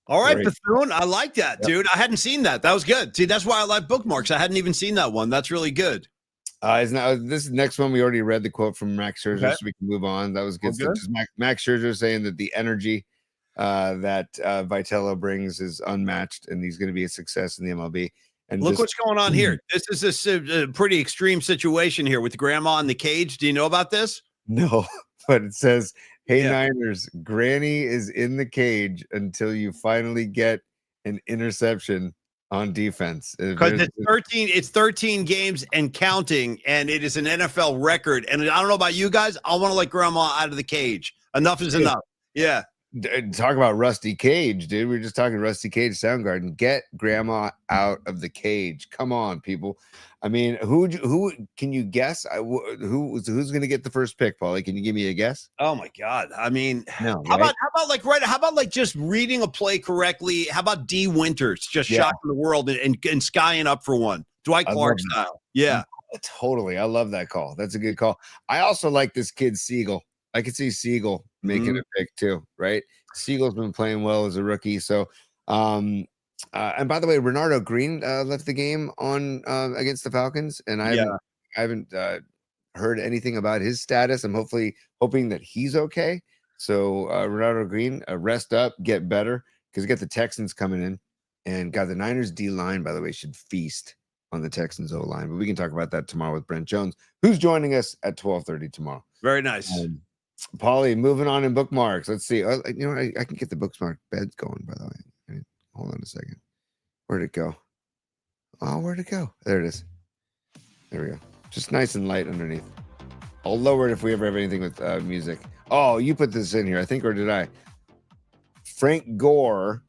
[SPEAKER 1] All right,
[SPEAKER 2] Great.
[SPEAKER 1] Bethune. I like that, dude. I hadn't seen that. That was good. See, that's why I like Bookmarks. I hadn't even seen that one. That's really good.
[SPEAKER 2] This next one, we already read the quote from Max Scherzer,
[SPEAKER 1] Okay.
[SPEAKER 2] so we can move on. That was good.
[SPEAKER 1] All
[SPEAKER 2] stuff.
[SPEAKER 1] good.
[SPEAKER 2] Just Max Scherzer saying that the energy that Vitello brings is unmatched, and he's going to be a success in the MLB. And
[SPEAKER 1] Look
[SPEAKER 2] just,
[SPEAKER 1] what's going on here. This is a pretty extreme situation here with the grandma in the cage. Do you know about this?
[SPEAKER 2] no, but it says, "Hey
[SPEAKER 1] Yeah.
[SPEAKER 2] Niners, Granny is in the cage until you finally get an interception on defense."
[SPEAKER 1] Because it's 13 games and counting, and it is an NFL record. And I don't know about you guys. I want to let grandma out of the cage. Enough is enough. Yeah.
[SPEAKER 2] Talk about Rusty Cage, dude. We were just talking Rusty Cage Soundgarden. Get grandma out of the cage. Come on, people. I mean, who can you guess? Who's going to get the first pick, Paulie? Can you give me a guess?
[SPEAKER 1] Oh my God. I mean,
[SPEAKER 2] No.
[SPEAKER 1] how
[SPEAKER 2] Right?
[SPEAKER 1] about just reading a play correctly? How about D Winters just shocking the world and skying up for one? Dwight
[SPEAKER 2] I
[SPEAKER 1] Clark
[SPEAKER 2] love that.
[SPEAKER 1] style. Yeah.
[SPEAKER 2] Totally. I love that call. That's a good call. I also like this kid Siegel. I could see Siegel making a pick too, right? Siegel's been playing well as a rookie. So, and by the way, Renardo Green left the game on against the Falcons, and I haven't heard anything about his status. I'm hoping that he's okay. So, Renardo Green, rest up, get better, because you got the Texans coming in, and got the Niners D line, by the way, should feast on the Texans O line. But we can talk about that tomorrow with Brent Jones, who's joining us at 12:30 tomorrow.
[SPEAKER 1] Very nice.
[SPEAKER 2] Paulie, moving on in Bookmarks. Let's see. I can get the Bookmark beds going, by the way. Hold on a second. Where'd it go? Oh, where'd it go? There it is. There we go. Just nice and light underneath. I'll lower it if we ever have anything with music. Oh, you put this in here, I think, or did I? Frank Gore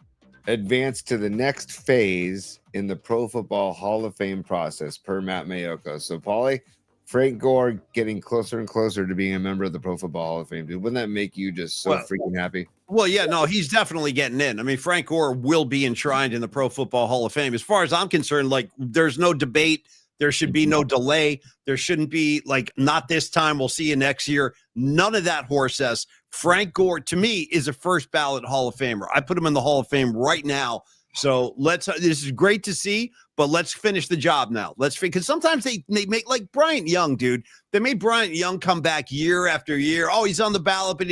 [SPEAKER 2] advanced to the next phase in the Pro Football Hall of Fame process, per Matt Mayoko. So, Paulie, Frank Gore getting closer and closer to being a member of the Pro Football Hall of Fame, dude. Wouldn't that make you just so freaking happy?
[SPEAKER 1] Well, yeah, no, he's definitely getting in. I mean, Frank Gore will be enshrined in the Pro Football Hall of Fame. As far as I'm concerned, there's no debate. There should be no delay. There shouldn't be not this time. We'll see you next year. None of that horse ass. Frank Gore, to me, is a first ballot Hall of Famer. I put him in the Hall of Fame right now. So this is great to see, but let's finish the job now. Because sometimes they make like Bryant Young, dude. They made Bryant Young come back year after year. Oh, he's on the ballot, but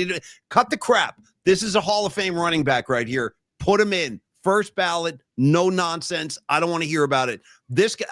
[SPEAKER 1] cut the crap. This is a Hall of Fame running back right here. Put him in. First ballot, no nonsense. I don't want to hear about it.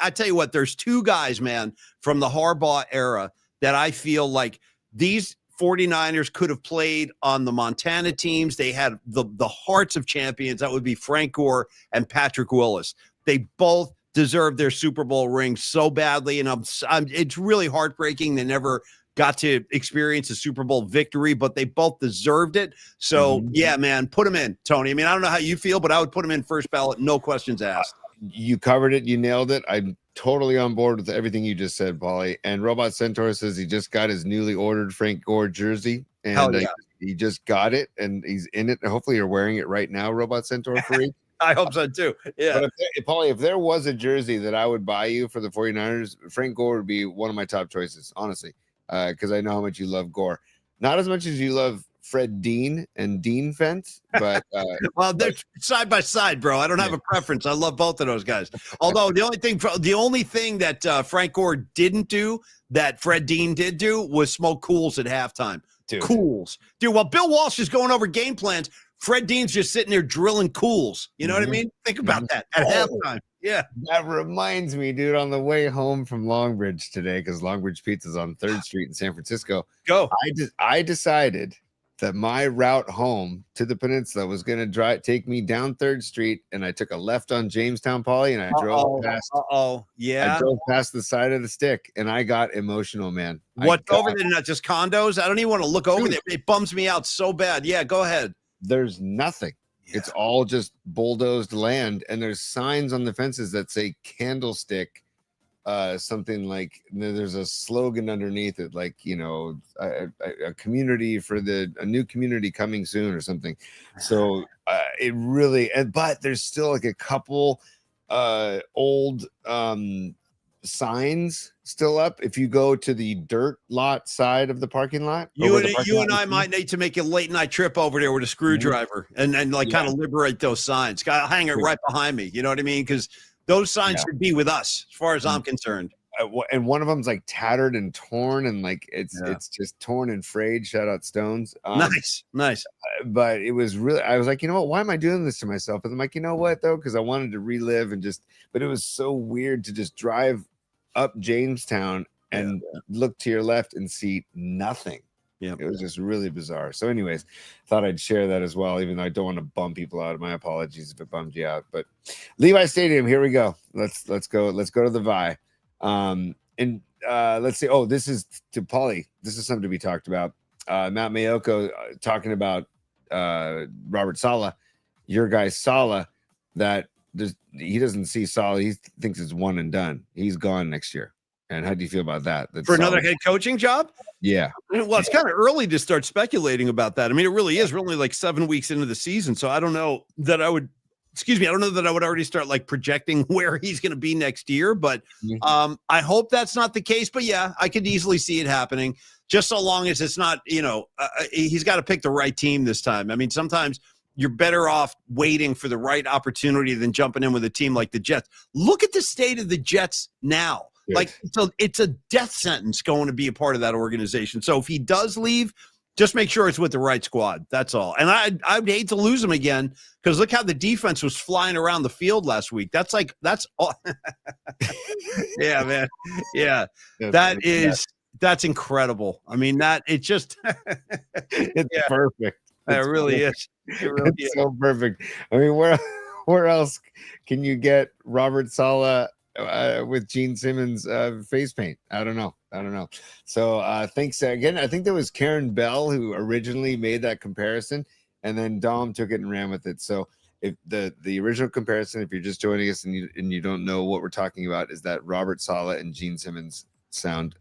[SPEAKER 1] I tell you what, there's two guys, man, from the Harbaugh era that I feel like these 49ers could have played on the Montana teams. They had the hearts of champions. That would be Frank Gore and Patrick Willis. They both deserved their Super Bowl ring so badly, and it's really heartbreaking they never got to experience a Super Bowl victory, but they both deserved it. So, yeah, man, put them in, Tony. I mean, I don't know how you feel, but I would put them in first ballot, no questions asked.
[SPEAKER 2] You covered it. You nailed it. I'm totally on board with everything you just said, Paulie. And Robot Centaur says he just got his newly ordered Frank Gore jersey, and he just got it, and he's in it. Hopefully you're wearing it right now, Robot Centaur Free.
[SPEAKER 1] I hope so, too. Yeah.
[SPEAKER 2] But Paulie, if there was a jersey that I would buy you for the 49ers, Frank Gore would be one of my top choices, honestly. Because I know how much you love Gore. Not as much as you love Fred Dean and Dean Fence, but
[SPEAKER 1] well, they're side by side, bro. I don't have a preference. I love both of those guys. Although the only thing that Frank Gore didn't do that Fred Dean did do was smoke Cools at halftime. Cools, dude. While Bill Walsh is going over game plans, Fred Dean's just sitting there drilling Cools. You know what I mean? Think about that at halftime. Yeah.
[SPEAKER 2] That reminds me, dude, on the way home from Longbridge today, because Longbridge Pizza's on 3rd Street in San Francisco. I decided that my route home to the peninsula was going to take me down 3rd Street, and I took a left on Jamestown, Paulie, and I drove past.
[SPEAKER 1] Yeah.
[SPEAKER 2] I drove past the side of the stick, and I got emotional, man.
[SPEAKER 1] What over there? Not just condos. I don't even want to look over there. It bums me out so bad. Yeah, go ahead.
[SPEAKER 2] There's nothing. Yeah. It's all just bulldozed land, and there's signs on the fences that say Candlestick, something like there's a slogan underneath it, like, you know, a community for a new community coming soon or something. So it really, but there's still like a couple old signs still up. If you go to the dirt lot side of the parking lot,
[SPEAKER 1] you and I might need to make a late night trip over there with a screwdriver and kind of liberate those signs. Got to hang it right behind me. You know what I mean? Because those signs should be with us, as far as I'm concerned.
[SPEAKER 2] And one of them's like tattered and torn, and like it's just torn and frayed. Shout out Stones.
[SPEAKER 1] Nice.
[SPEAKER 2] But it was really, I was like, you know what? Why am I doing this to myself? And I'm like, you know what though? Because I wanted to relive and but it was so weird to just drive up Jamestown and look to your left and see nothing. Yeah, it was just really bizarre. So, anyways, thought I'd share that as well, even though I don't want to bum people out. My apologies if it bummed you out. But Levi Stadium, here we go. Let's go. Let's go to the Vi. Let's see. Oh, this is to Paulie. This is something to be talked about. Matt Mayoko talking about Robert Saleh, your guy Saleh, that he doesn't see Saleh. He thinks it's one and done. He's gone next year. And how do you feel about that?
[SPEAKER 1] For another head coaching job?
[SPEAKER 2] Yeah.
[SPEAKER 1] Well, it's kind of early to start speculating about that. I mean, it really is. We're only like 7 weeks into the season. So I don't know that I would already start like projecting where he's going to be next year. But I hope that's not the case. But yeah, I could easily see it happening, just so long as it's not, he's got to pick the right team this time. I mean, sometimes you're better off waiting for the right opportunity than jumping in with a team like the Jets. Look at the state of the Jets now. Like, so it's a death sentence going to be a part of that organization. So if he does leave, just make sure it's with the right squad. That's all. And I'd hate to lose him again, because look how the defense was flying around the field last week. That's all. Yeah, man. Yeah. That's incredible. I mean, it's just,
[SPEAKER 2] it's perfect.
[SPEAKER 1] It really is.
[SPEAKER 2] It's so perfect. I mean, where else can you get Robert Saleh with Gene Simmons face paint? I don't know. So thanks again. I think there was Karen Bell who originally made that comparison, and then Dom took it and ran with it. So if the original comparison, if you're just joining us and you don't know what we're talking about, is that Robert Saleh and Gene Simmons sound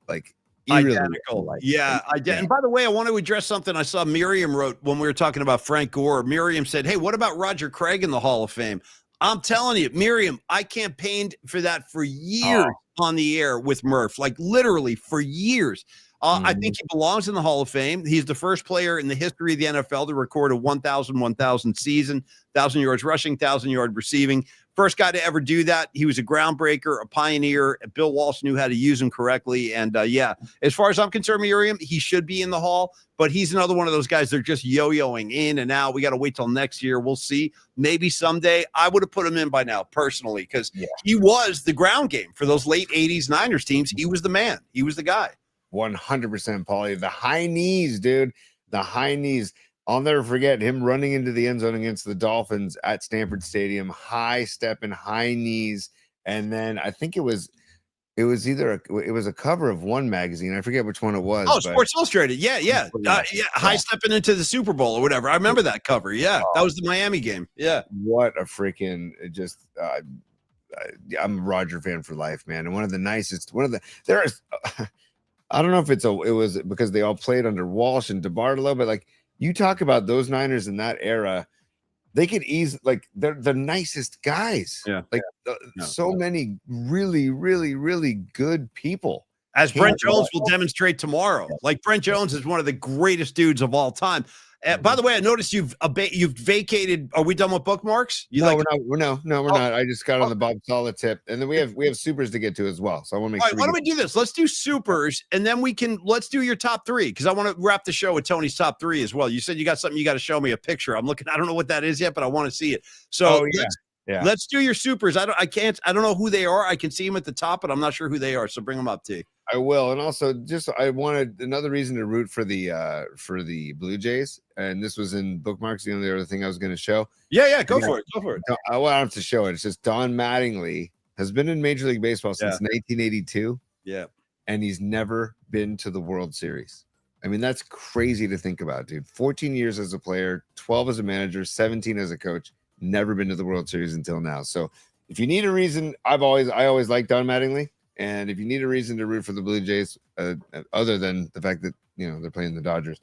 [SPEAKER 2] like
[SPEAKER 1] identical. Yeah, and by the way, I want to address something I saw Miriam wrote when we were talking about Frank Gore. Miriam said, "Hey, what about Roger Craig in the Hall of Fame?" I'm telling you, Miriam, I campaigned for that for years on the air with Murph, like literally for years. I think he belongs in the Hall of Fame. He's the first player in the history of the NFL to record a 1,000 season, 1,000 yards rushing, 1,000-yard receiving. First guy to ever do that. He was a groundbreaker, a pioneer. Bill Walsh knew how to use him correctly. And yeah, as far as I'm concerned, Miriam, he should be in the Hall, but he's another one of those guys. They're just yo-yoing in and out. We got to wait till next year. We'll see. Maybe someday. I would have put him in by now personally, because he was the ground game for those late 80s Niners teams. He was the man. He was the guy.
[SPEAKER 2] 100%, Paulie. The high knees, dude. The high knees. I'll never forget him running into the end zone against the Dolphins at Stanford Stadium. High step and high knees. And then I think it was a cover of one magazine. I forget which one it was.
[SPEAKER 1] Oh, Sports Illustrated. Yeah. High stepping into the Super Bowl or whatever. I remember that cover. Yeah, that was the Miami game. Yeah.
[SPEAKER 2] What a freaking I'm a Roger fan for life, man. And one of the nicest. I don't know if it was because they all played under Walsh and DeBartolo, but like you talk about those Niners in that era, they could they're the nicest guys.
[SPEAKER 1] Yeah.
[SPEAKER 2] So many really, really, really good people.
[SPEAKER 1] As Brent Jones will demonstrate tomorrow. Like Brent Jones is one of the greatest dudes of all time. By the way, I noticed you've vacated. Are we done with bookmarks?
[SPEAKER 2] We're not. I just got on the Bob Sala tip, and then we have supers to get to as well. So I want to make sure.
[SPEAKER 1] Why don't we do this? Let's do supers, and then let's do your top three, because I want to wrap the show with Tony's top three as well. You said you got something you got to show me a picture. I'm looking. I don't know what that is yet, but I want to see it. So let's do your supers. I don't know who they are. I can see them at the top, but I'm not sure who they are. So bring them up, T.
[SPEAKER 2] I will. And also I wanted another reason to root for the Blue Jays. And this was in Bookmarks, the only other thing I was going to show.
[SPEAKER 1] Yeah. Go for it.
[SPEAKER 2] I don't have to show it. It's just Don Mattingly has been in Major League Baseball since 1982.
[SPEAKER 1] Yeah.
[SPEAKER 2] And he's never been to the World Series. I mean, that's crazy to think about, dude. 14 years as a player, 12 as a manager, 17 as a coach, never been to the World Series until now. So if you need a reason, I always liked Don Mattingly. And if you need a reason to root for the Blue Jays, other than the fact that, they're playing the Dodgers,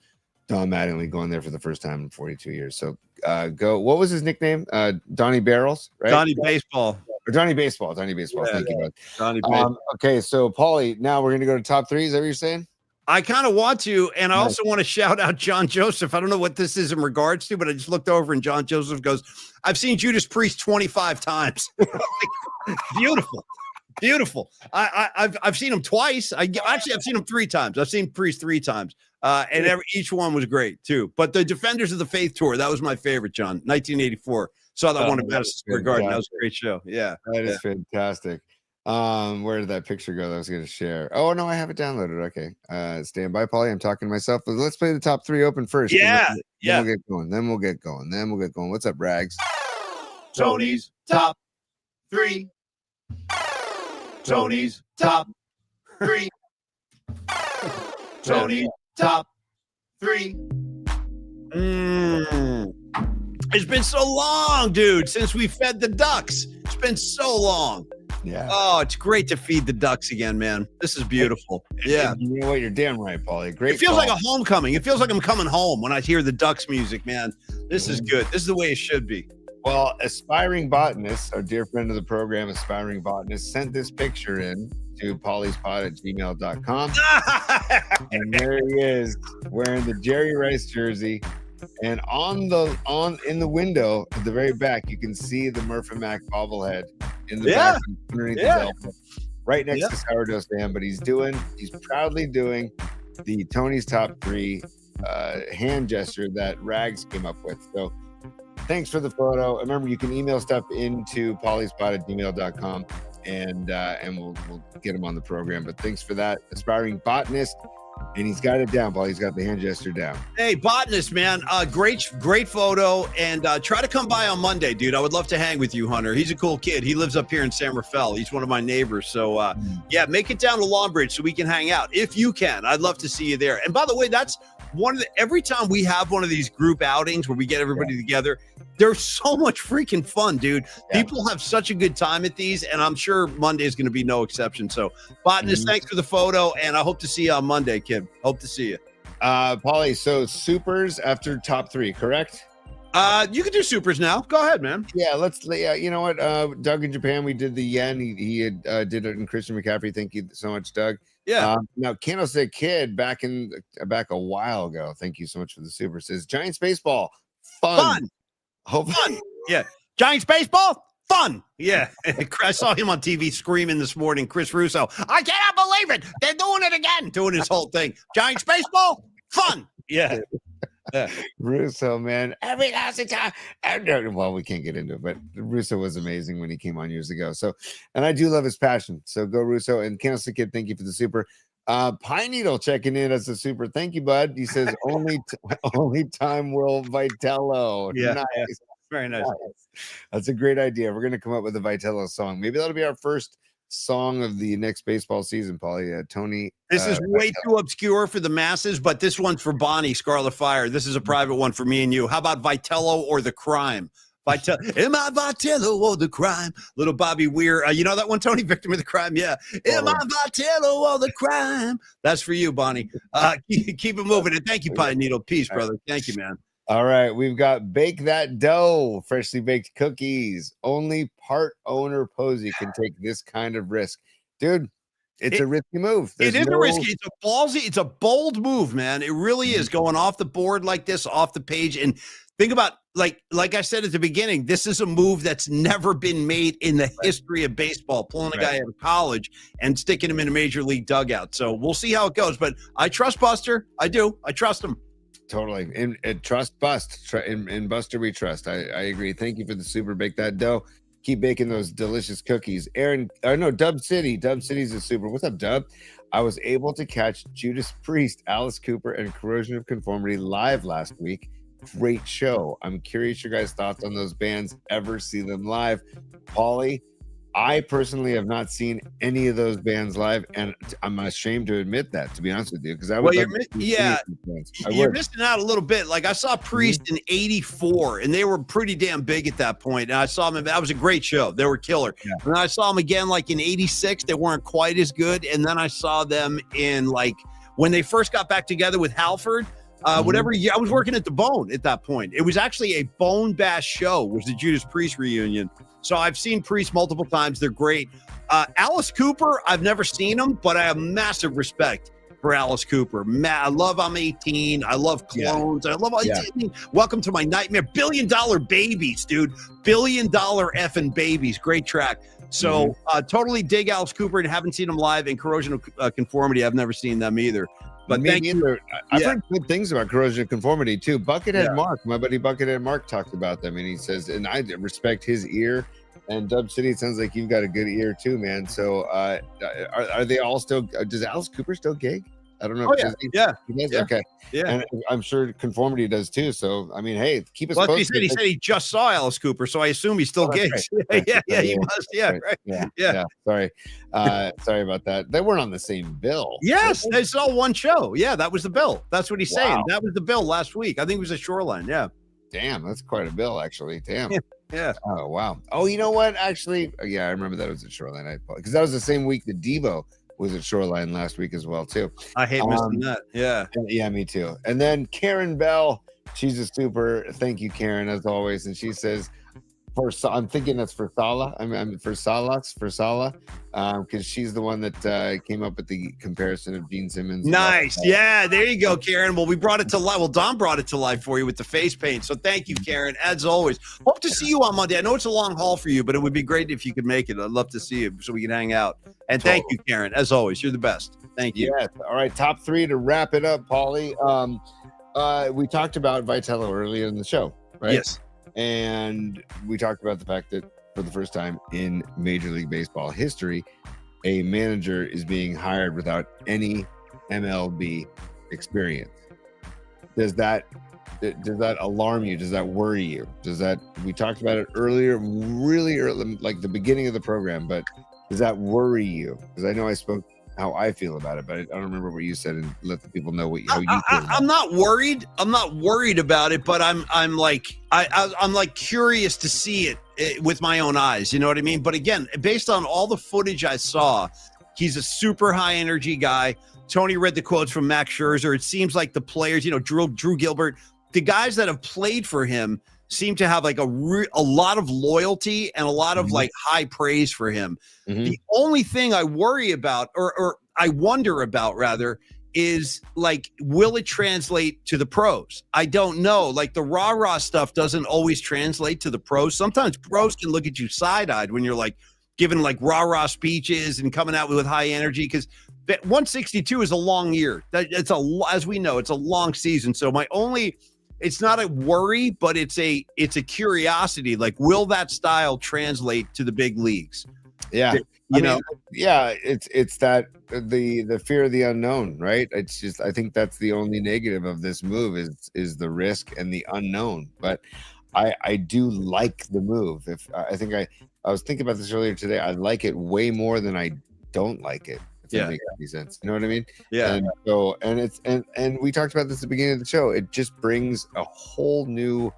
[SPEAKER 2] Don Mattingly going there for the first time in 42 years. So go. What was his nickname? Donnie Barrels, right?
[SPEAKER 1] Donnie Baseball.
[SPEAKER 2] Or Donnie Baseball. Donnie Baseball. Thank you, bud.
[SPEAKER 1] Donnie Baseball.
[SPEAKER 2] Okay, so Paulie, now we're going to go to top three. Is that what you're saying?
[SPEAKER 1] I kind of want to, and I also want to shout out John Joseph. I don't know what this is in regards to, but I just looked over and John Joseph goes, "I've seen Judas Priest 25 times." Beautiful. I've seen him twice. I've seen him 3 times. I've seen Priest 3 times, and each one was great too. But the Defenders of the Faith tour, that was my favorite, John. 1984. Saw that one at Madison Square Garden. That was a great show. Yeah,
[SPEAKER 2] that is fantastic. Where did that picture go that I was going to share? Oh no, I have it downloaded. Okay, stand by, Paulie. I'm talking to myself. But let's play the top 3 open first.
[SPEAKER 1] Yeah.
[SPEAKER 2] Then we'll get going. What's up, Rags?
[SPEAKER 1] Tony's top 3. Tony's top 3. Tony's top 3. It's been so long, dude, since we fed the ducks. It's been so long.
[SPEAKER 2] Yeah.
[SPEAKER 1] Oh, it's great to feed the ducks again, man. This is beautiful. Yeah.
[SPEAKER 2] You know what? You're damn right, Paulie. Great.
[SPEAKER 1] It feels like a homecoming. It feels like I'm coming home when I hear the ducks music, man. This is good. This is the way it should be.
[SPEAKER 2] Well, Aspiring Botanist, our dear friend of the program, Aspiring Botanist, sent this picture in to paulyspot@gmail.com. And there he is wearing the Jerry Rice jersey. And in the window at the very back, you can see the Murph and Mac bobblehead in the back underneath his elbow, right next to Sourdough Stan. But he's proudly doing the Tony's top 3 hand gesture that Rags came up with. So thanks for the photo. Remember, you can email stuff into paulyspot@gmail.com and we'll get him on the program. But thanks for that, Aspiring Botanist. And he's got it down, Paul. He's got the hand gesture down.
[SPEAKER 1] Hey, Botanist, man. Great photo. And try to come by on Monday, dude. I would love to hang with you, Hunter. He's a cool kid. He lives up here in San Rafael. He's one of my neighbors. So, make it down to Long Bridge so we can hang out. If you can, I'd love to see you there. And by the way, that's every time we have one of these group outings where we get everybody together, they're so much freaking fun, dude. People have such a good time at these, and I'm sure Monday is going to be no exception. So, Botanist, thanks for the photo, and I hope to see you on Monday, kid. Hope to see you.
[SPEAKER 2] Paulie, so supers after top 3, correct?
[SPEAKER 1] You can do supers now. Go ahead, man.
[SPEAKER 2] Yeah, you know what? Doug in Japan, we did the yen. He did it in Christian McCaffrey. Thank you so much, Doug.
[SPEAKER 1] Yeah.
[SPEAKER 2] Now, Candlestick Kid back a while ago. Thank you so much for the super. Says Giants baseball fun.
[SPEAKER 1] Fun. Yeah. Giants baseball fun. Yeah. I saw him on TV screaming this morning. Chris Russo. I cannot believe it. They're doing it again. Doing his whole thing. Giants baseball fun. Yeah. Yeah.
[SPEAKER 2] Russo, man, every last time. Well, we can't get into it, but Russo was amazing when he came on years ago. So, and I do love his passion. So go Russo. And Candlestick Kid, thank you for the super. Pine Needle checking in as a super. Thank you, bud. He says only time will Vitello.
[SPEAKER 1] Yeah.
[SPEAKER 2] Nice.
[SPEAKER 1] Very nice.
[SPEAKER 2] That's a great idea. We're gonna come up with a Vitello song. Maybe that'll be our first song of the next baseball season, Paulie. Tony.
[SPEAKER 1] This is way too obscure for the masses, but this one's for Bonnie, Scarlet Fire. This is a private one for me and you. How about Vitello or the Crime? Am I Vitello or the Crime? Little Bobby Weir. You know that one, Tony? Victim of the Crime? Yeah. Am I Vitello or the Crime? That's for you, Bonnie. Keep it moving. And thank you, Pine Needle. Peace, brother. Thank you, man.
[SPEAKER 2] All right, we've got Bake That Dough, freshly baked cookies. Only part owner Posey can take this kind of risk. Dude, it's a risky move.
[SPEAKER 1] It is a risky. It's a ballsy. It's a bold move, man. It really is going off the board like this, off the page. And think about, like I said at the beginning, this is a move that's never been made in the history of baseball, pulling a guy out of college and sticking him in a major league dugout. So we'll see how it goes. But I trust Buster. I do. I trust him.
[SPEAKER 2] Totally. And trust Bust. In Buster, we trust. I agree. Thank you for the super. Bake That Dough. Keep baking those delicious cookies. Dub City. Dub City's a super. What's up, Dub? I was able to catch Judas Priest, Alice Cooper, and Corrosion of Conformity live last week. Great show. I'm curious your guys' thoughts on those bands. Ever see them live? Paulie, I personally have not seen any of those bands live, and I'm ashamed to admit that, to be honest with you, because I would.
[SPEAKER 1] You're missing out a little bit. Like I saw Priest in '84, and they were pretty damn big at that point. And I saw them. That was a great show. They were killer. Yeah. And I saw them again, like in '86. They weren't quite as good. And then I saw them in like when they first got back together with Halford. Whatever year I was working at the Bone at that point. It was actually a Bone Bash show. Was the Judas Priest reunion. So I've seen Priest multiple times. They're great. Alice Cooper, I've never seen him, but I have massive respect for Alice Cooper. I love I'm 18. I love Clones. I love Welcome to My Nightmare. $1 billion babies, dude. $1 billion effing babies. Great track. So totally dig Alice Cooper and haven't seen him live. And Corrosion of Conformity, I've never seen them either. But thank you.
[SPEAKER 2] I've heard good things about Corrosion of Conformity too. Buckethead Mark, my buddy Buckethead Mark talked about them, and he says, and I respect his ear. And Dub City, it sounds like you've got a good ear too, man. So are they all still? Does Alice Cooper still gig? I don't know.
[SPEAKER 1] Oh, yeah.
[SPEAKER 2] He does? Okay. Yeah. And I'm sure Conformity does too. So, I mean, hey, keep us posted.
[SPEAKER 1] He said he just saw Alice Cooper, so I assume he still gigs.
[SPEAKER 2] Right.
[SPEAKER 1] Yeah, he must. Yeah, right.
[SPEAKER 2] Yeah. Sorry. Sorry about that. They weren't on the same bill.
[SPEAKER 1] Yes, they saw one show. Yeah, that was the bill. That's what he's saying. That was the bill last week. I think it was a Shoreline. Yeah.
[SPEAKER 2] Damn, that's quite a bill, actually. Damn.
[SPEAKER 1] Yeah.
[SPEAKER 2] Oh, wow. Oh, you know what? Actually, yeah, I remember that was at Shoreline. Because that was the same week that Devo was at Shoreline last week as well, too.
[SPEAKER 1] I hate missing that. Yeah.
[SPEAKER 2] Yeah, me too. And then Karen Bell, she's a super. Thank you, Karen, as always. And she says, I'm thinking that's for Sala. I mean, for Sala, because she's the one that came up with the comparison of Gene Simmons.
[SPEAKER 1] Nice. Yeah, there you go, Karen. Well, we brought it to life. Well, Don brought it to life for you with the face paint. So thank you, Karen, as always. Hope to see you on Monday. I know it's a long haul for you, but it would be great if you could make it. I'd love to see you so we can hang out. And thank you, Karen, as always. You're the best. Thank you.
[SPEAKER 2] Yes. All right, top three to wrap it up, Paulie. We talked about Vitello earlier in the show, right?
[SPEAKER 1] Yes.
[SPEAKER 2] And we talked about the fact that for the first time in Major League Baseball history, a manager is being hired without any MLB experience. Does that alarm you? Does that worry you? We talked about it earlier, really early, like the beginning of the program, but does that worry you? Because I know I spoke how I feel about it, but I don't remember what you said, and let the people know how you feel.
[SPEAKER 1] I'm not worried. I'm not worried about it, but I'm like curious to see it with my own eyes. You know what I mean? But again, based on all the footage I saw, he's a super high energy guy. Tony read the quotes from Max Scherzer. It seems like the players, Drew Gilbert, the guys that have played for him seem to have like a lot of loyalty and a lot of like high praise for him. The only thing I worry about, or I wonder about rather is like, will it translate to the pros? I don't know. Like the rah-rah stuff doesn't always translate to the pros. Sometimes pros can look at you side-eyed when you're like giving like rah-rah speeches and coming out with high energy, because 162 is a long year. It's as we know, it's a long season. So it's not a worry, but it's a curiosity. Like, will that style translate to the big leagues?
[SPEAKER 2] Yeah.
[SPEAKER 1] You know,
[SPEAKER 2] it's that the fear of the unknown, right? It's just, I think that's the only negative of this move is the risk and the unknown. But I do like the move. I was thinking about this earlier today. I like it way more than I don't like it. If that makes any sense. You know what I mean?
[SPEAKER 1] Yeah.
[SPEAKER 2] And so, and it's and we talked about this at the beginning of the show. It just brings a whole new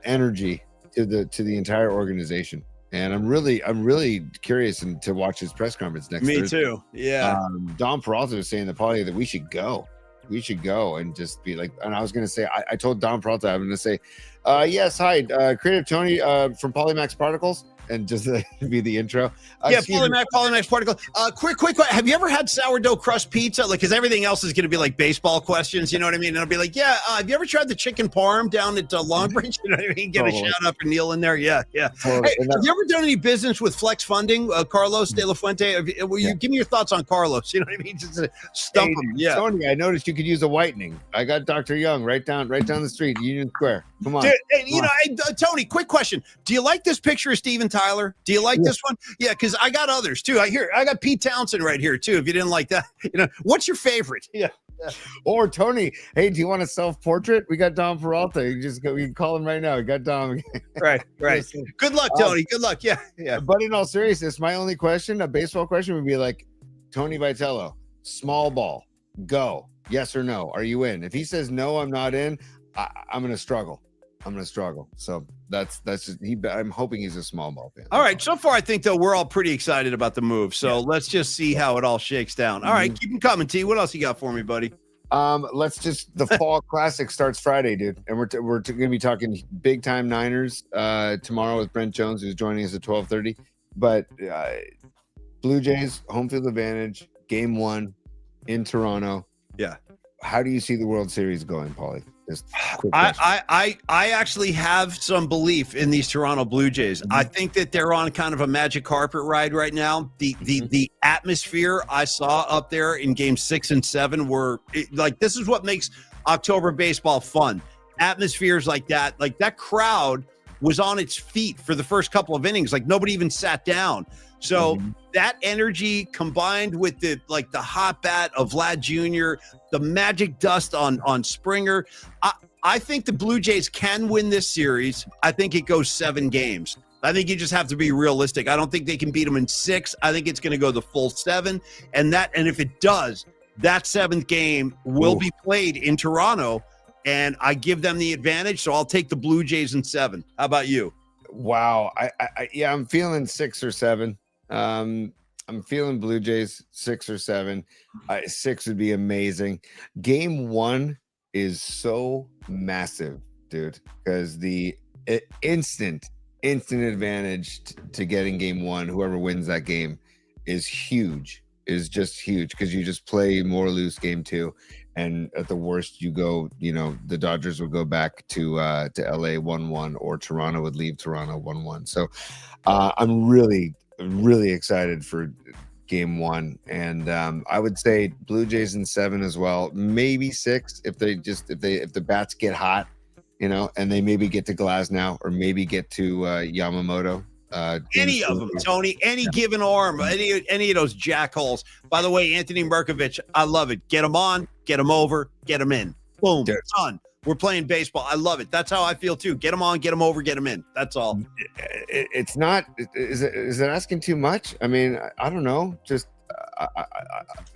[SPEAKER 2] energy to the entire organization. And I'm really curious to watch his press conference next
[SPEAKER 1] Me
[SPEAKER 2] Thursday.
[SPEAKER 1] too. Yeah.
[SPEAKER 2] Don Peralta was saying to Paulie that we should go and just be like, and I was going to say, I told Don Peralta, I'm going to say, yes, hi, Creative Tony from Polymax Particles, and just be the intro.
[SPEAKER 1] Yeah, Polymax Particle. Quick. Have you ever had sourdough crust pizza? Like, because everything else is going to be like baseball questions. You know what I mean? And I'll be like, yeah. Have you ever tried the chicken parm down at Longbridge? You know what I mean? Get a shout out for Neil in there. Yeah.
[SPEAKER 2] Totally.
[SPEAKER 1] Hey, have you ever done any business with Flex Funding, Carlos De La Fuente? Will you give me your thoughts on Carlos? You know what I mean? Just stump him. Yeah.
[SPEAKER 2] Tony, I noticed you could use a whitening. I got Dr. Young right down the street, Union Square. Come on.
[SPEAKER 1] Dude, hey, Tony, quick question. Do you like this picture of Steven Tyler? Do you like this one? Yeah, because I got others too. I got Pete Townsend right here too. If you didn't like that, what's your favorite? Yeah.
[SPEAKER 2] Or Tony, hey, do you want a self-portrait? We got Don Peralta. We can call him right now. We got Don.
[SPEAKER 1] Right. Good luck, Tony. Good luck. Yeah.
[SPEAKER 2] But in all seriousness, my only question, a baseball question, would be like, Tony Vitello, small ball, go. Yes or no? Are you in? If he says no, I'm not in. I'm gonna struggle. So that's just I'm hoping he's a small ball fan.
[SPEAKER 1] All right. So far, I think though we're all pretty excited about the move. So let's just see how it all shakes down. All right, keep them coming, T. What else you got for me, buddy?
[SPEAKER 2] The fall classic starts Friday, dude, and we're gonna be talking big time Niners tomorrow with Brent Jones, who's joining us at 12:30. But Blue Jays home field advantage, game 1 in Toronto.
[SPEAKER 1] Yeah.
[SPEAKER 2] How do you see the World Series going, Paulie?
[SPEAKER 1] I actually have some belief in these Toronto Blue Jays. I think that they're on kind of a magic carpet ride right now. The atmosphere I saw up there in game 6 and 7 were this is what makes October baseball fun. Atmospheres like that crowd was on its feet for the first couple of innings. Like nobody even sat down. So that energy combined with the hot bat of Vlad Jr., the magic dust on Springer, I think the Blue Jays can win this series. I think it goes 7 games. I think you just have to be realistic. I don't think they can beat them in 6. I think it's going to go the full 7. And if it does, that 7th game will be played in Toronto, and I give them the advantage. So I'll take the Blue Jays in 7. How about you?
[SPEAKER 2] Wow. I'm feeling 6 or 7. I'm feeling Blue Jays 6 or 7. 6 would be amazing. Game 1 is so massive, dude, because the instant advantage to getting game 1, whoever wins that game, is just huge because you just play more loose game 2, and at the worst you go, the Dodgers would go back to LA 1-1, or Toronto would leave Toronto 1-1. So I'm really excited for game 1, and I would say Blue Jays in 7 as well, maybe 6 if the bats get hot, and they maybe get to Glasnow or maybe get to Yamamoto.
[SPEAKER 1] Any of them, Tony, any given arm, any of those jackholes. By the way, Anthony Merkovich, I love it. Get him on, get him over, get him in. Boom, done. We're playing baseball. I love it. That's how I feel too. Get them on, get them over, get them in. That's all.
[SPEAKER 2] It's not. Is it asking too much? I mean, I don't know. Just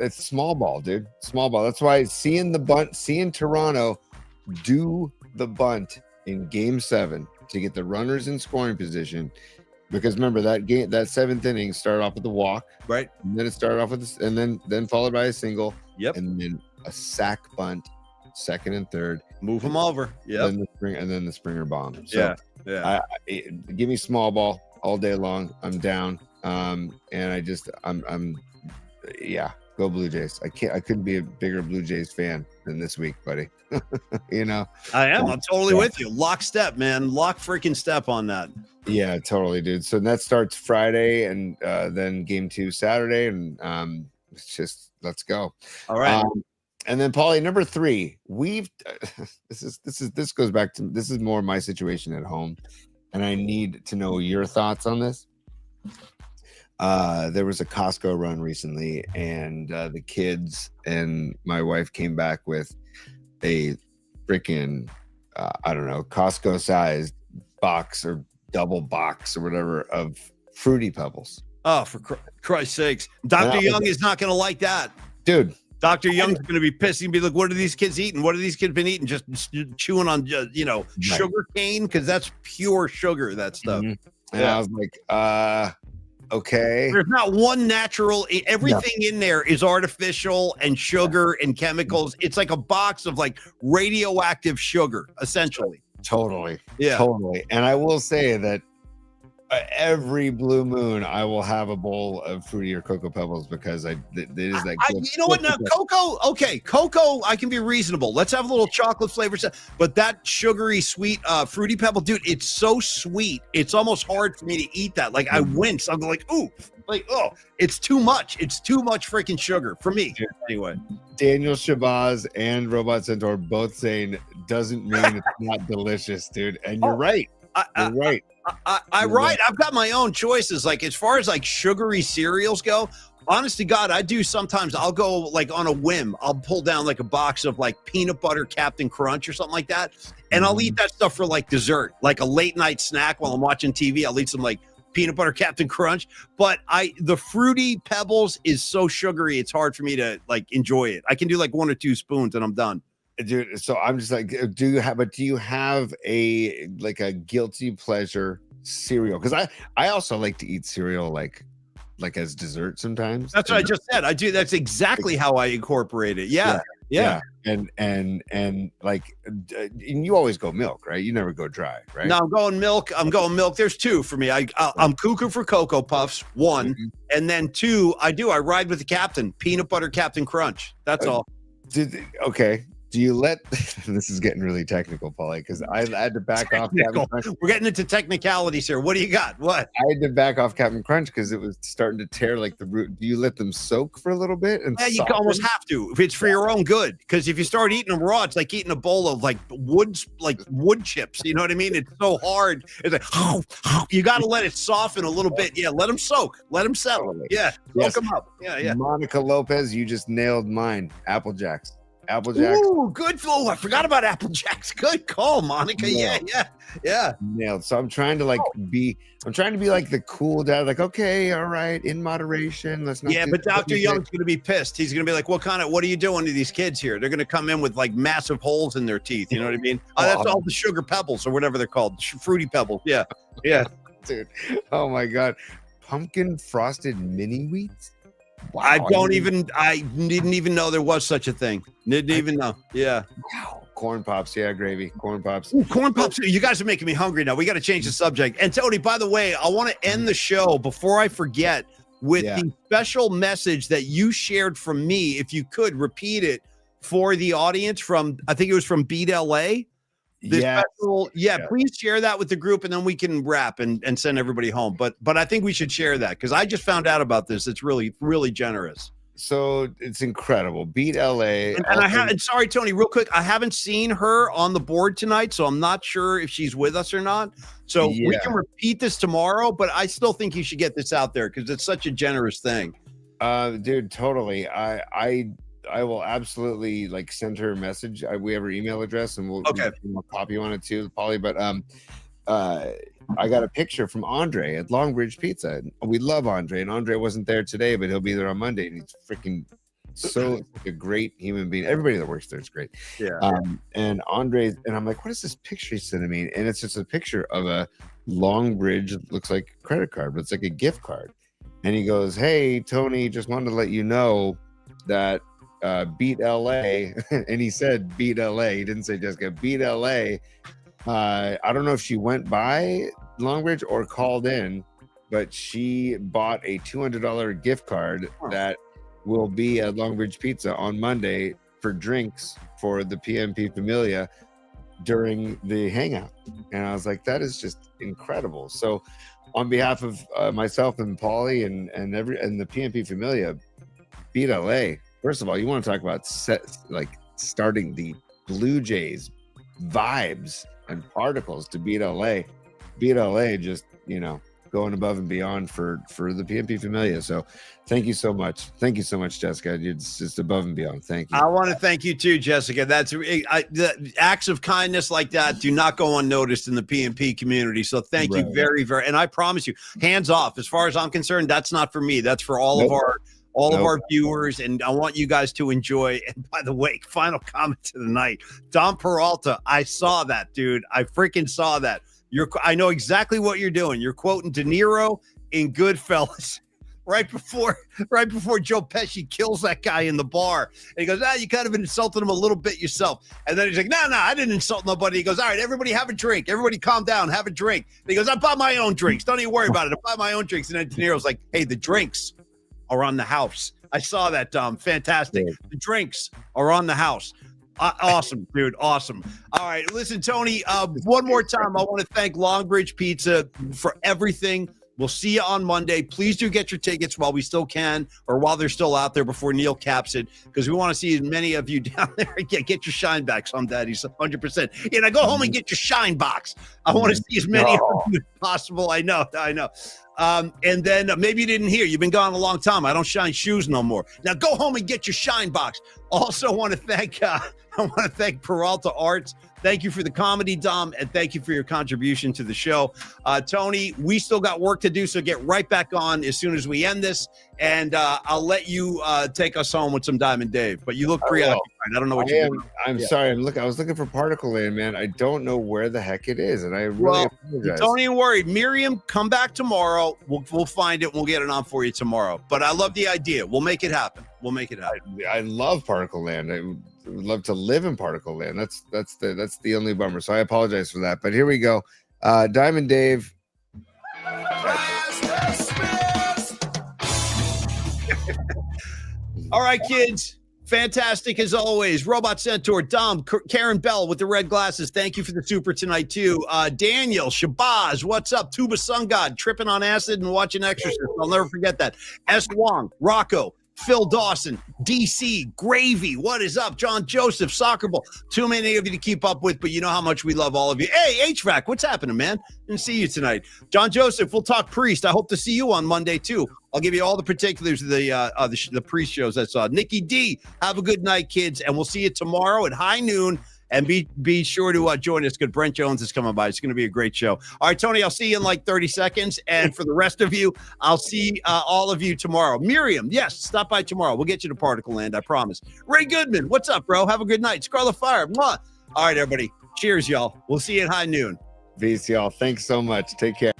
[SPEAKER 2] it's small ball, dude. Small ball. That's why seeing Toronto do the bunt in game 7 to get the runners in scoring position. Because remember that 7th inning started off with the walk,
[SPEAKER 1] right?
[SPEAKER 2] And then it started off with this, and then followed by a single.
[SPEAKER 1] Yep.
[SPEAKER 2] And then a sack bunt, 2nd and 3rd.
[SPEAKER 1] Move them over. Yeah.
[SPEAKER 2] And then the Springer bomb. So
[SPEAKER 1] yeah.
[SPEAKER 2] Give me small ball all day long. I'm down. And I'm Go Blue Jays. I couldn't be a bigger Blue Jays fan than this week, buddy. You know?
[SPEAKER 1] I am. I'm totally with you. Lockstep, man. Lock freaking step on that.
[SPEAKER 2] Yeah, totally, dude. So that starts Friday and then game 2 Saturday. And it's just, let's go.
[SPEAKER 1] All right.
[SPEAKER 2] And then Paulie, number 3, we've this goes back to, this is more my situation at home, and I need to know your thoughts on this. There was a Costco run recently, and the kids and my wife came back with a freaking I don't know, Costco sized box or double box or whatever of Fruity Pebbles.
[SPEAKER 1] Oh, for Christ's sakes. Dr. Young is not going to like that.
[SPEAKER 2] Dude.
[SPEAKER 1] Dr. Young's going to be pissed. He'll be like, what are these kids eating? What have these kids been eating? Just chewing on, sugar cane? Because that's pure sugar, that stuff.
[SPEAKER 2] And I was like, okay.
[SPEAKER 1] There's not one natural. Everything in there is artificial and sugar and chemicals. It's like a box of like radioactive sugar, essentially.
[SPEAKER 2] Totally.
[SPEAKER 1] Yeah.
[SPEAKER 2] Totally. And I will say that every blue moon, I will have a bowl of Fruity or Cocoa Pebbles because it is that good.
[SPEAKER 1] You know what? Now, cocoa, I can be reasonable. Let's have a little chocolate flavor. But that sugary, sweet Fruity Pebble, dude, it's so sweet. It's almost hard for me to eat that. Like, I wince. I'm like, ooh, like, oh, it's too much. It's too much freaking sugar for me. Anyway.
[SPEAKER 2] Daniel Shabazz and Robot Centaur both saying doesn't mean it's not delicious, dude. And you're right. You're right.
[SPEAKER 1] I've got my own choices. Like, as far as like sugary cereals go, honest to God, I do sometimes. I'll go like on a whim. I'll pull down like a box of like peanut butter Captain Crunch or something like that, and I'll eat that stuff for like dessert, like a late night snack while I'm watching TV. I'll eat some like peanut butter Captain Crunch. But the Fruity Pebbles is so sugary, it's hard for me to like enjoy it. I can do like 1 or 2 spoons and I'm done.
[SPEAKER 2] Dude, so I'm just like, do you have a guilty pleasure cereal? Because I also like to eat cereal like as dessert sometimes.
[SPEAKER 1] That's what I just said. I do. That's exactly how I incorporate it. Yeah.
[SPEAKER 2] And like, and you always go milk, right? You never go dry, right?
[SPEAKER 1] No, I'm going milk. There's 2 for me. I'm cuckoo for Cocoa Puffs, 1, and then 2. I ride with the Captain peanut butter Captain Crunch. That's all.
[SPEAKER 2] Okay. Do you let this is getting really technical, Paulie, because I had to back off Captain Crunch.
[SPEAKER 1] We're getting into technicalities here. What do you got? What?
[SPEAKER 2] I had to back off Captain Crunch because it was starting to tear like the root. Do you let them soak for a little bit? And
[SPEAKER 1] you almost have to if it's for your own good. Because if you start eating them raw, it's like eating a bowl of like wood chips. You know what I mean? It's so hard. It's like you got to let it soften a little bit. Yeah, let them soak. Let them settle. Yeah, soak them up. Yeah.
[SPEAKER 2] Monica Lopez, you just nailed mine. Apple Jacks.
[SPEAKER 1] Ooh, good. Oh, I forgot about Apple Jacks. Good call, Monica. Yeah.
[SPEAKER 2] Nailed. So I'm trying to be like the cool dad, like, okay, all right, in moderation. Let's not.
[SPEAKER 1] Yeah, but Dr. Young's going to be pissed. He's going to be like, what are you doing to these kids here? They're going to come in with like massive holes in their teeth. You know what I mean? That's all the sugar pebbles or whatever they're called. Fruity Pebbles. Yeah.
[SPEAKER 2] Dude. Oh my God. Pumpkin frosted mini wheats.
[SPEAKER 1] Wow, I didn't even know there was such a thing. Didn't even know. Yeah.
[SPEAKER 2] Wow. Corn pops. Yeah, gravy. Corn pops.
[SPEAKER 1] Ooh, corn pops. You guys are making me hungry now. We got to change the subject. And Tony, by the way, I want to end the show before I forget with the special message that you shared from me. If you could repeat it for the audience from, I think it was from Beat LA. Please share that with the group and then we can wrap and send everybody home. But I think we should share that because I just found out about this. It's really, really generous.
[SPEAKER 2] So it's incredible. Beat LA.
[SPEAKER 1] And sorry, Tony, real quick. I haven't seen her on the board tonight, so I'm not sure if she's with us or not. So we can repeat this tomorrow, but I still think you should get this out there because it's such a generous thing.
[SPEAKER 2] Dude, totally. I will absolutely send her a message. We have her email address and we'll copy you on it too, Paulie. But I got a picture from Andre at Longbridge Pizza. We love Andre, and Andre wasn't there today, but he'll be there on Monday. And he's freaking so a great human being. Everybody that works there is great.
[SPEAKER 1] Yeah.
[SPEAKER 2] And Andre, and I'm like, what is this picture he sent me? And it's just a picture of a Longbridge, looks like a credit card, but it's like a gift card. And he goes, "Hey, Tony, just wanted to let you know that Beat LA," and he said Beat LA. He didn't say Jessica. Beat LA. I don't know if she went by Longbridge or called in, but she bought a $200 gift card that will be at Longbridge Pizza on Monday for drinks for the PMP Familia during the hangout. And I was like, that is just incredible. So on behalf of myself and Paulie and the PMP Familia, beat LA. First of all, you want to talk about starting the Blue Jays vibes and particles to beat LA. Beat LA, just, going above and beyond for the PMP Familia. So thank you so much. Thank you so much, Jessica. It's just above and beyond. Thank you.
[SPEAKER 1] I want to thank you too, Jessica. The acts of kindness like that do not go unnoticed in the PMP community. So thank you very, very, and I promise you, hands off. As far as I'm concerned, that's not for me. That's for all of our viewers, and I want you guys to enjoy. And by the way, final comment of the night, Dom Peralta. I saw that, dude. I freaking saw that. I know exactly what you're doing. You're quoting De Niro in Goodfellas right before Joe Pesci kills that guy in the bar. And he goes, you kind of insulted him a little bit yourself. And then he's like, no, I didn't insult nobody. He goes, all right, everybody have a drink. Everybody calm down, have a drink. And he goes, I bought my own drinks. Don't even worry about it. I bought my own drinks. And then De Niro's like, hey, the drinks are on the house. I saw that, Dom. Fantastic. The drinks are on the house. Awesome, dude. Awesome. All right. Listen, Tony, one more time, I want to thank Longbridge Pizza for everything. We'll see you on Monday. Please do get your tickets while we still can, or while they're still out there before Neil caps it, because we want to see as many of you down there. Get your shine backs on that. He's 100%. Now go home and get your shine box. I want to see as many of you as possible. I know. And then maybe you didn't hear. You've been gone a long time. I don't shine shoes no more. Now go home and get your shine box. Also want to thank Peralta Arts. Thank you for the comedy, Dom, and thank you for your contribution to the show. Tony, we still got work to do, so get right back on as soon as we end this, and I'll let you take us home with some Diamond Dave. But you look preoccupied. I don't know what you're doing.
[SPEAKER 2] I'm sorry. I was looking for Particle Land, man. I don't know where the heck it is, and I really apologize.
[SPEAKER 1] Don't even worry. Miriam, come back tomorrow. We'll find it. We'll get it on for you tomorrow. But I love the idea. We'll make it happen.
[SPEAKER 2] I love Particle Land. I would love to live in Particle Land. That's the only bummer. So I apologize for that. But here we go. Diamond Dave.
[SPEAKER 1] All right, kids. Fantastic as always. Robot Centaur, Dom, Karen Bell with the red glasses. Thank you for the super tonight too. Daniel, Shabazz, what's up? Tuba Sun God, tripping on acid and watching Exorcist. I'll never forget that. S. Wong, Rocco, Phil Dawson, DC, Gravy, what is up? John Joseph, Soccer Ball. Too many of you to keep up with, but you know how much we love all of you. Hey, HVAC, what's happening, man? Didn't see you tonight. John Joseph, we'll talk Priest. I hope to see you on Monday, too. I'll give you all the particulars of the Priest shows I saw. Nikki D, have a good night, kids, and we'll see you tomorrow at high noon. And be sure to join us because Brent Jones is coming by. It's going to be a great show. All right, Tony, I'll see you in like 30 seconds. And for the rest of you, I'll see all of you tomorrow. Miriam, yes, stop by tomorrow. We'll get you to Particle Land, I promise. Ray Goodman, what's up, bro? Have a good night. Scarlet Fire. Mwah. All right, everybody. Cheers, y'all. We'll see you at high noon.
[SPEAKER 2] Peace, y'all. Thanks so much. Take care.